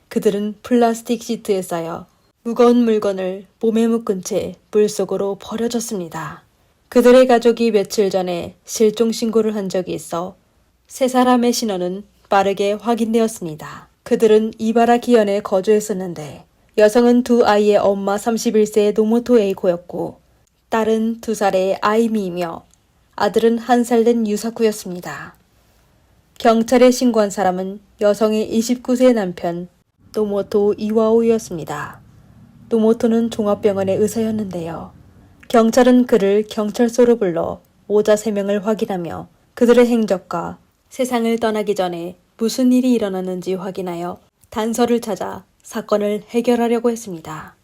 그들은 플라스틱 시트에 쌓여 무거운 물건을 몸에 묶은 채 물속으로 버려졌습니다. 그들의 가족이 며칠 전에 실종 신고를 한 적이 있어 세 사람의 신원은 빠르게 확인되었습니다. 그들은 이바라기현에 거주했었는데 여성은 두 아이의 엄마 31세의 노모토 에이코였고 딸은 2살의 아이미이며 아들은 1살 된 유사쿠였습니다. 경찰에 신고한 사람은 여성의 29세 남편 노모토 이와오였습니다. 노모토는 종합병원의 의사였는데요. 경찰은 그를 경찰서로 불러 모자 3명을 확인하며 그들의 행적과 세상을 떠나기 전에 무슨 일이 일어났는지 확인하여 단서를 찾아 사건을 해결하려고 했습니다.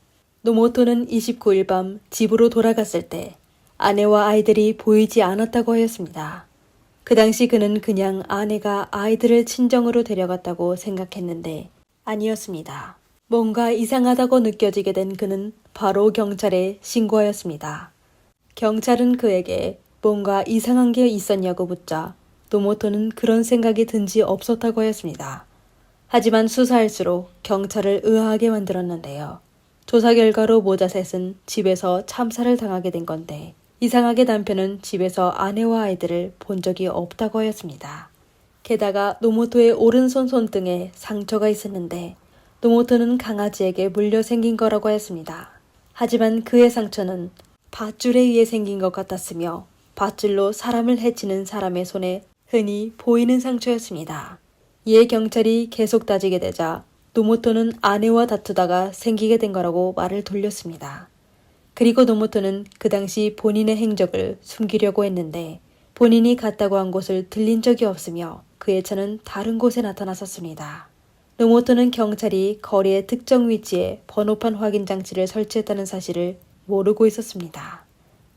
노모토는 29일 밤 집으로 돌아갔을 때 아내와 아이들이 보이지 않았다고 하였습니다. 그 당시 그는 그냥 아내가 아이들을 친정으로 데려갔다고 생각했는데 아니었습니다. 뭔가 이상하다고 느껴지게 된 그는 바로 경찰에 신고하였습니다. 경찰은 그에게 뭔가 이상한 게 있었냐고 묻자 노모토는 그런 생각이 든 지 없었다고 하였습니다. 하지만 수사할수록 경찰을 의아하게 만들었는데요. 조사 결과로 모자셋은 집에서 참사를 당하게 된 건데 이상하게 남편은 집에서 아내와 아이들을 본 적이 없다고 하였습니다. 게다가 노모토의 오른손 손등에 상처가 있었는데 노모토는 강아지에게 물려 생긴 거라고 하였습니다. 하지만 그의 상처는 밧줄에 의해 생긴 것 같았으며 밧줄로 사람을 해치는 사람의 손에 흔히 보이는 상처였습니다. 이에 경찰이 계속 따지게 되자 노모토는 아내와 다투다가 생기게 된 거라고 말을 돌렸습니다. 그리고 노모토는 그 당시 본인의 행적을 숨기려고 했는데 본인이 갔다고 한 곳을 들린 적이 없으며 그의 차는 다른 곳에 나타났었습니다. 노모토는 경찰이 거리의 특정 위치에 번호판 확인 장치를 설치했다는 사실을 모르고 있었습니다.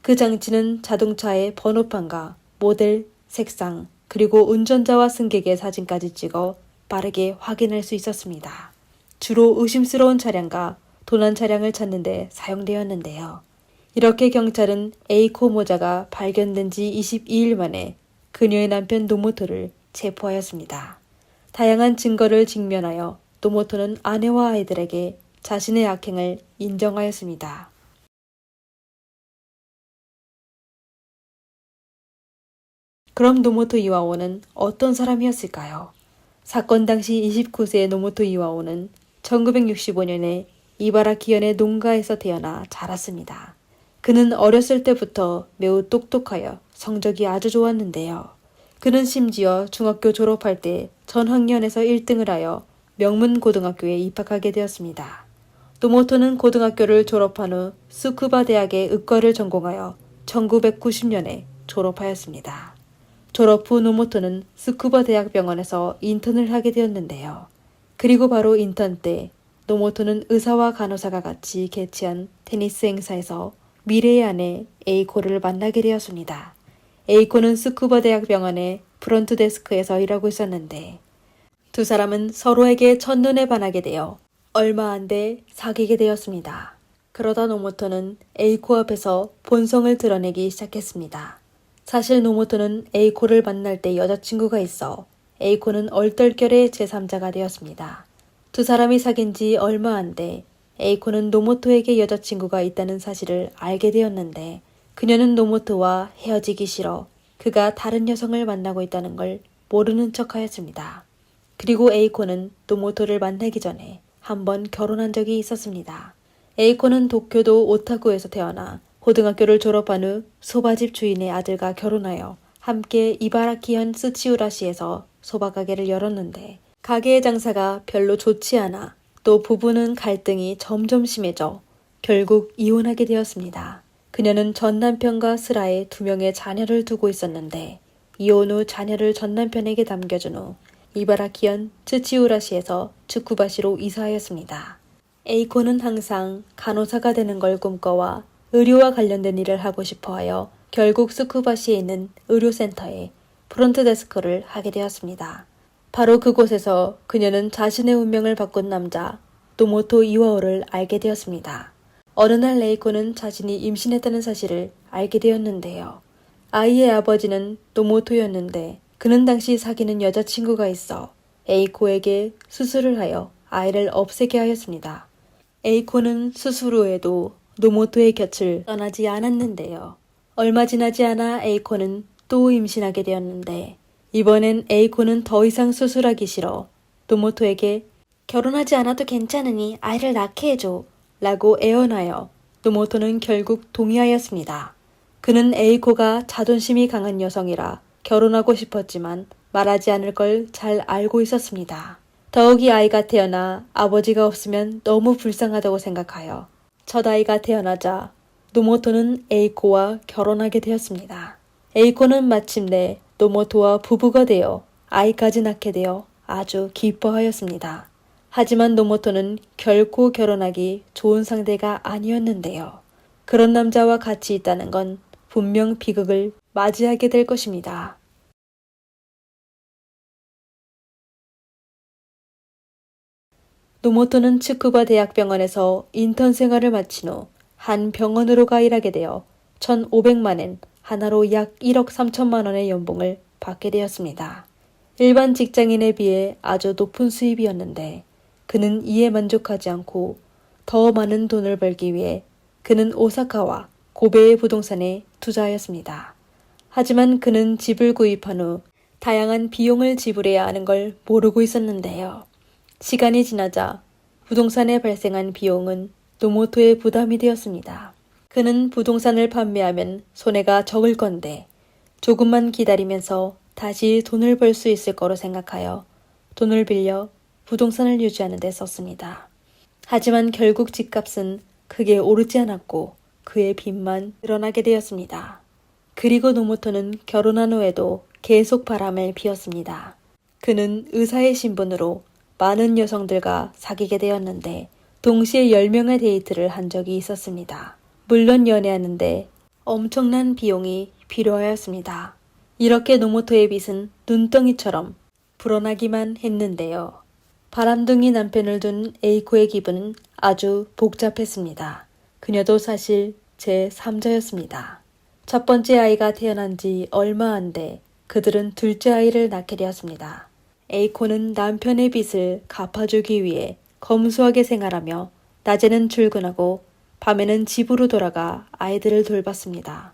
그 장치는 자동차의 번호판과 모델, 색상, 그리고 운전자와 승객의 사진까지 찍어 빠르게 확인할 수 있었습니다. 주로 의심스러운 차량과 도난 차량을 찾는 데 사용되었는데요. 이렇게 경찰은 에이코 모자가 발견된 지 22일 만에 그녀의 남편 노모토를 체포하였습니다. 다양한 증거를 직면하여 노모토는 아내와 아이들에게 자신의 악행을 인정하였습니다. 그럼 노모토 이와오는 어떤 사람이었을까요? 사건 당시 29세의 노모토 이와오는 1965년에 이바라기현의 농가에서 태어나 자랐습니다. 그는 어렸을 때부터 매우 똑똑하여 성적이 아주 좋았는데요. 그는 심지어 중학교 졸업할 때 전 학년에서 1등을 하여 명문 고등학교에 입학하게 되었습니다. 노모토는 고등학교를 졸업한 후 스쿠바 대학의 의과를 전공하여 1990년에 졸업하였습니다. 졸업 후 노모토는 스쿠바 대학병원에서 인턴을 하게 되었는데요. 그리고 바로 인턴 때 노모토는 의사와 간호사가 같이 개최한 테니스 행사에서 미래의 아내 에이코를 만나게 되었습니다. 에이코는 스쿠바 대학병원의 프론트 데스크에서 일하고 있었는데 두 사람은 서로에게 첫눈에 반하게 되어 얼마 안 돼 사귀게 되었습니다. 그러다 노모토는 에이코 앞에서 본성을 드러내기 시작했습니다. 사실 노모토는 에이코를 만날 때 여자친구가 있어 에이코는 얼떨결에 제3자가 되었습니다. 두 사람이 사귄 지 얼마 안 돼 에이코는 노모토에게 여자친구가 있다는 사실을 알게 되었는데 그녀는 노모토와 헤어지기 싫어 그가 다른 여성을 만나고 있다는 걸 모르는 척하였습니다. 그리고 에이코는 노모토를 만나기 전에 한번 결혼한 적이 있었습니다. 에이코는 도쿄도 오타쿠에서 태어나 고등학교를 졸업한 후 소바집 주인의 아들과 결혼하여 함께 이바라키현 스치우라시에서 소바 가게를 열었는데 가게의 장사가 별로 좋지 않아 또 부부는 갈등이 점점 심해져 결국 이혼하게 되었습니다. 그녀는 전 남편과 슬하에 2명의 자녀를 두고 있었는데 이혼 후 자녀를 전 남편에게 남겨준 후 이바라키현 츠치우라시에서 츠쿠바시로 이사하였습니다. 에이코는 항상 간호사가 되는 걸 꿈꿔와 의료와 관련된 일을 하고 싶어하여 결국 스쿠바시에 있는 의료센터에 프론트 데스크를 하게 되었습니다. 바로 그곳에서 그녀는 자신의 운명을 바꾼 남자 노모토 이와오를 알게 되었습니다. 어느 날 에이코는 자신이 임신했다는 사실을 알게 되었는데요. 아이의 아버지는 노모토였는데 그는 당시 사귀는 여자친구가 있어 에이코에게 수술을 하여 아이를 없애게 하였습니다. 에이코는 수술 후에도 노모토의 곁을 떠나지 않았는데요. 얼마 지나지 않아 에이코는 또 임신하게 되었는데 이번엔 에이코는 더 이상 수술하기 싫어 노모토에게 결혼하지 않아도 괜찮으니 아이를 낳게 해줘 라고 애원하여 노모토는 결국 동의하였습니다. 그는 에이코가 자존심이 강한 여성이라 결혼하고 싶었지만 말하지 않을 걸 잘 알고 있었습니다. 더욱이 아이가 태어나 아버지가 없으면 너무 불쌍하다고 생각하여 첫 아이가 태어나자 노모토는 에이코와 결혼하게 되었습니다. 에이코는 마침내 노모토와 부부가 되어 아이까지 낳게 되어 아주 기뻐하였습니다. 하지만 노모토는 결코 결혼하기 좋은 상대가 아니었는데요. 그런 남자와 같이 있다는 건 분명 비극을 맞이하게 될 것입니다. 노모토는 츠쿠바 대학병원에서 인턴 생활을 마친 후 한 병원으로 가 일하게 되어 1,500만엔, 하나로 약 1억 3천만 원의 연봉을 받게 되었습니다. 일반 직장인에 비해 아주 높은 수입이었는데 그는 이에 만족하지 않고 더 많은 돈을 벌기 위해 그는 오사카와 고베의 부동산에 투자하였습니다. 하지만 그는 집을 구입한 후 다양한 비용을 지불해야 하는 걸 모르고 있었는데요. 시간이 지나자 부동산에 발생한 비용은 노모토의 부담이 되었습니다. 그는 부동산을 판매하면 손해가 적을 건데 조금만 기다리면서 다시 돈을 벌 수 있을 거로 생각하여 돈을 빌려 부동산을 유지하는 데 썼습니다. 하지만 결국 집값은 크게 오르지 않았고 그의 빚만 늘어나게 되었습니다. 그리고 노모토는 결혼한 후에도 계속 바람을 피웠습니다. 그는 의사의 신분으로 많은 여성들과 사귀게 되었는데 동시에 10명의 데이트를 한 적이 있었습니다. 물론 연애하는데 엄청난 비용이 필요하였습니다. 이렇게 노모토의 빚은 눈덩이처럼 불어나기만 했는데요. 바람둥이 남편을 둔 에이코의 기분은 아주 복잡했습니다. 그녀도 사실 제 3자였습니다. 첫 번째 아이가 태어난 지 얼마 안 돼 그들은 둘째 아이를 낳게 되었습니다. 에이코는 남편의 빚을 갚아주기 위해 검소하게 생활하며 낮에는 출근하고 밤에는 집으로 돌아가 아이들을 돌봤습니다.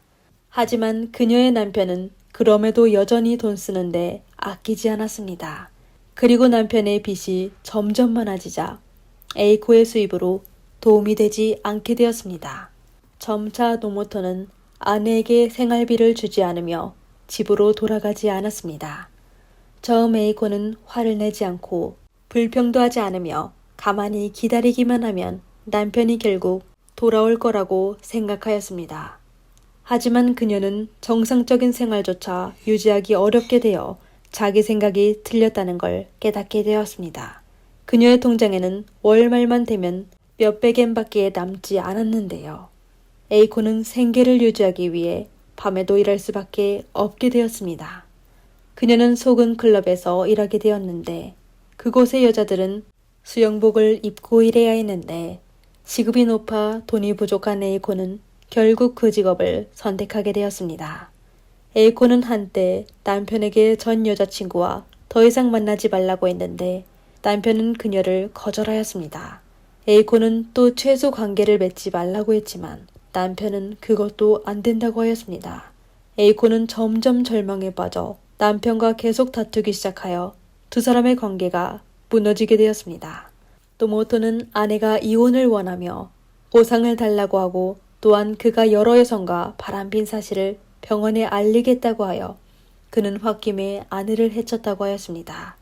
하지만 그녀의 남편은 그럼에도 여전히 돈 쓰는데 아끼지 않았습니다. 그리고 남편의 빚이 점점 많아지자 에이코의 수입으로 도움이 되지 않게 되었습니다. 점차 노모토는 아내에게 생활비를 주지 않으며 집으로 돌아가지 않았습니다. 처음 에이코는 화를 내지 않고 불평도 하지 않으며 가만히 기다리기만 하면 남편이 결국 돌아올 거라고 생각하였습니다. 하지만 그녀는 정상적인 생활조차 유지하기 어렵게 되어 자기 생각이 틀렸다는 걸 깨닫게 되었습니다. 그녀의 통장에는 월 말만 되면 몇백엔밖에 남지 않았는데요. 에이코는 생계를 유지하기 위해 밤에도 일할 수밖에 없게 되었습니다. 그녀는 속은 클럽에서 일하게 되었는데 그곳의 여자들은 수영복을 입고 일해야 했는데 시급이 높아 돈이 부족한 에이코는 결국 그 직업을 선택하게 되었습니다. 에이코는 한때 남편에게 전 여자친구와 더 이상 만나지 말라고 했는데 남편은 그녀를 거절하였습니다. 에이코는 또 최소 관계를 맺지 말라고 했지만 남편은 그것도 안 된다고 하였습니다. 에이코는 점점 절망에 빠져 남편과 계속 다투기 시작하여 두 사람의 관계가 무너지게 되었습니다. 노모토는 아내가 이혼을 원하며 보상을 달라고 하고 또한 그가 여러 여성과 바람핀 사실을 병원에 알리겠다고 하여 그는 홧김에 아내를 해쳤다고 하였습니다.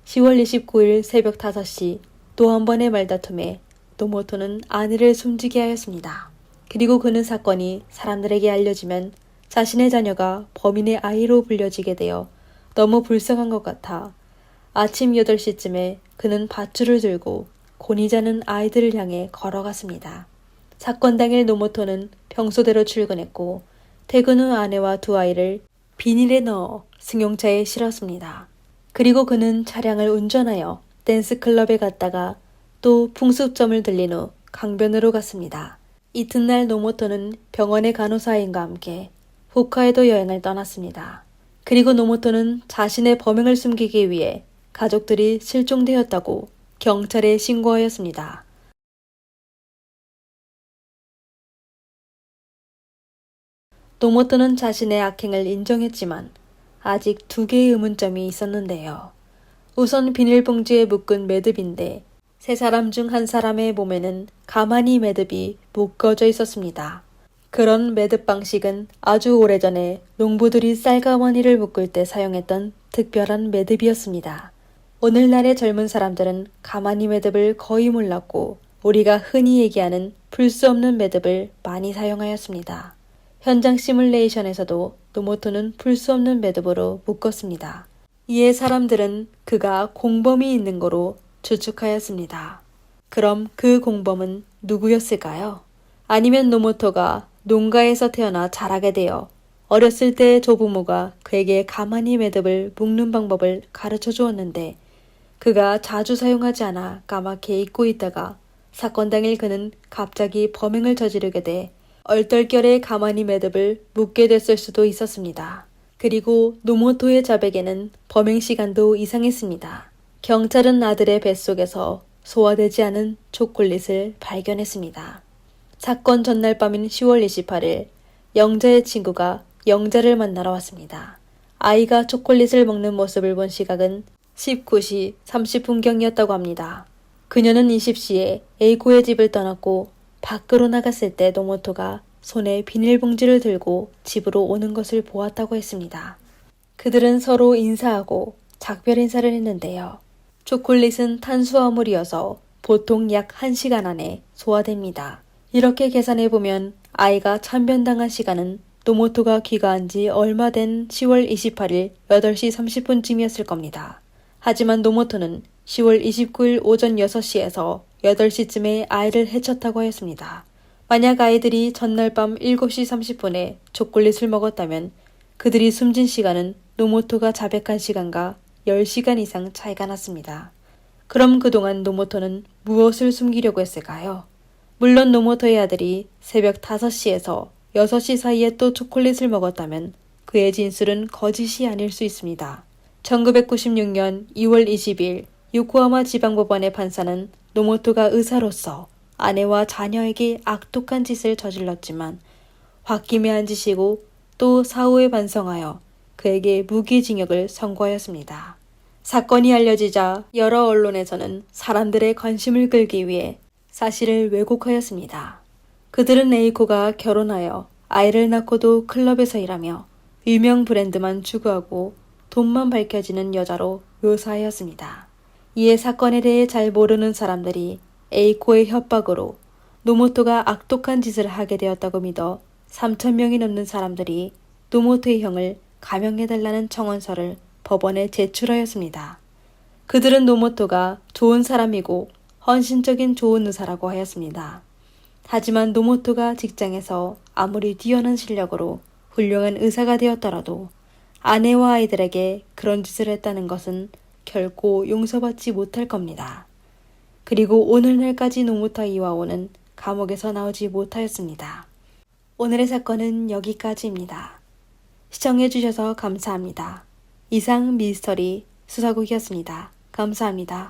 10월 29일 새벽 5시 또 한 번의 말다툼에 노모토는 아내를 숨지게 하였습니다. 그리고 그는 사건이 사람들에게 알려지면 자신의 자녀가 범인의 아이로 불려지게 되어 너무 불쌍한 것 같아 아침 8시쯤에 그는 밧줄을 들고 곤히 자는 아이들을 향해 걸어갔습니다. 사건 당일 노모토는 평소대로 출근했고 퇴근 후 아내와 두 아이를 비닐에 넣어 승용차에 실었습니다. 그리고 그는 차량을 운전하여 댄스클럽에 갔다가 또 풍습점을 들린 후 강변으로 갔습니다. 이튿날 노모토는 병원의 간호사인과 함께 홋카이도 여행을 떠났습니다. 그리고 노모토는 자신의 범행을 숨기기 위해 가족들이 실종되었다고 경찰에 신고하였습니다. 노모토는 자신의 악행을 인정했지만 아직 두 개의 의문점이 있었는데요. 우선 비닐봉지에 묶은 매듭인데 세 사람 중 한 사람의 몸에는 가만히 매듭이 묶어져 있었습니다. 그런 매듭 방식은 아주 오래전에 농부들이 쌀가마니를 묶을 때 사용했던 특별한 매듭이었습니다. 오늘날의 젊은 사람들은 가마니 매듭을 거의 몰랐고 우리가 흔히 얘기하는 풀 수 없는 매듭을 많이 사용하였습니다. 현장 시뮬레이션에서도 노모토는 풀 수 없는 매듭으로 묶었습니다. 이에 사람들은 그가 공범이 있는 거로 추측하였습니다. 그럼 그 공범은 누구였을까요? 아니면 노모토가 농가에서 태어나 자라게 되어 어렸을 때 조부모가 그에게 가마니 매듭을 묶는 방법을 가르쳐 주었는데 그가 자주 사용하지 않아 까맣게 잊고 있다가 사건 당일 그는 갑자기 범행을 저지르게 돼 얼떨결에 가마니 매듭을 묶게 됐을 수도 있었습니다. 그리고 노모토의 자백에는 범행 시간도 이상했습니다. 경찰은 아들의 뱃속에서 소화되지 않은 초콜릿을 발견했습니다. 사건 전날 밤인 10월 28일 영자의 친구가 영자를 만나러 왔습니다. 아이가 초콜릿을 먹는 모습을 본 시각은 19시 30분경이었다고 합니다. 그녀는 20시에 에이코의 집을 떠났고 밖으로 나갔을 때 노모토가 손에 비닐봉지를 들고 집으로 오는 것을 보았다고 했습니다. 그들은 서로 인사하고 작별 인사를 했는데요. 초콜릿은 탄수화물이어서 보통 약 1시간 안에 소화됩니다. 이렇게 계산해보면 아이가 참변당한 시간은 노모토가 귀가한 지 얼마 된 10월 28일 8시 30분쯤이었을 겁니다. 하지만 노모토는 10월 29일 오전 6시에서 8시쯤에 아이를 해쳤다고 했습니다. 만약 아이들이 전날 밤 7시 30분에 초콜릿을 먹었다면 그들이 숨진 시간은 노모토가 자백한 시간과 10시간 이상 차이가 났습니다. 그럼 그동안 노모토는 무엇을 숨기려고 했을까요? 물론 노모토의 아들이 새벽 5시에서 6시 사이에 또 초콜릿을 먹었다면 그의 진술은 거짓이 아닐 수 있습니다. 1996년 2월 20일 요코하마 지방법원의 판사는 노모토가 의사로서 아내와 자녀에게 악독한 짓을 저질렀지만 홧김에 한 짓이고 또 사후에 반성하여 그에게 무기징역을 선고하였습니다. 사건이 알려지자 여러 언론에서는 사람들의 관심을 끌기 위해 사실을 왜곡하였습니다. 그들은 에이코가 결혼하여 아이를 낳고도 클럽에서 일하며 유명 브랜드만 추구하고 돈만 밝혀지는 여자로 묘사하였습니다. 이에 사건에 대해 잘 모르는 사람들이 에이코의 협박으로 노모토가 악독한 짓을 하게 되었다고 믿어 3,000명이 넘는 사람들이 노모토의 형을 감형해달라는 청원서를 법원에 제출하였습니다. 그들은 노모토가 좋은 사람이고 헌신적인 좋은 의사라고 하였습니다. 하지만 노모토가 직장에서 아무리 뛰어난 실력으로 훌륭한 의사가 되었더라도 아내와 아이들에게 그런 짓을 했다는 것은 결코 용서받지 못할 겁니다. 그리고 오늘날까지 노모토 이와오는 감옥에서 나오지 못하였습니다. 오늘의 사건은 여기까지입니다. 시청해주셔서 감사합니다. 이상 미스터리 수사국이었습니다. 감사합니다.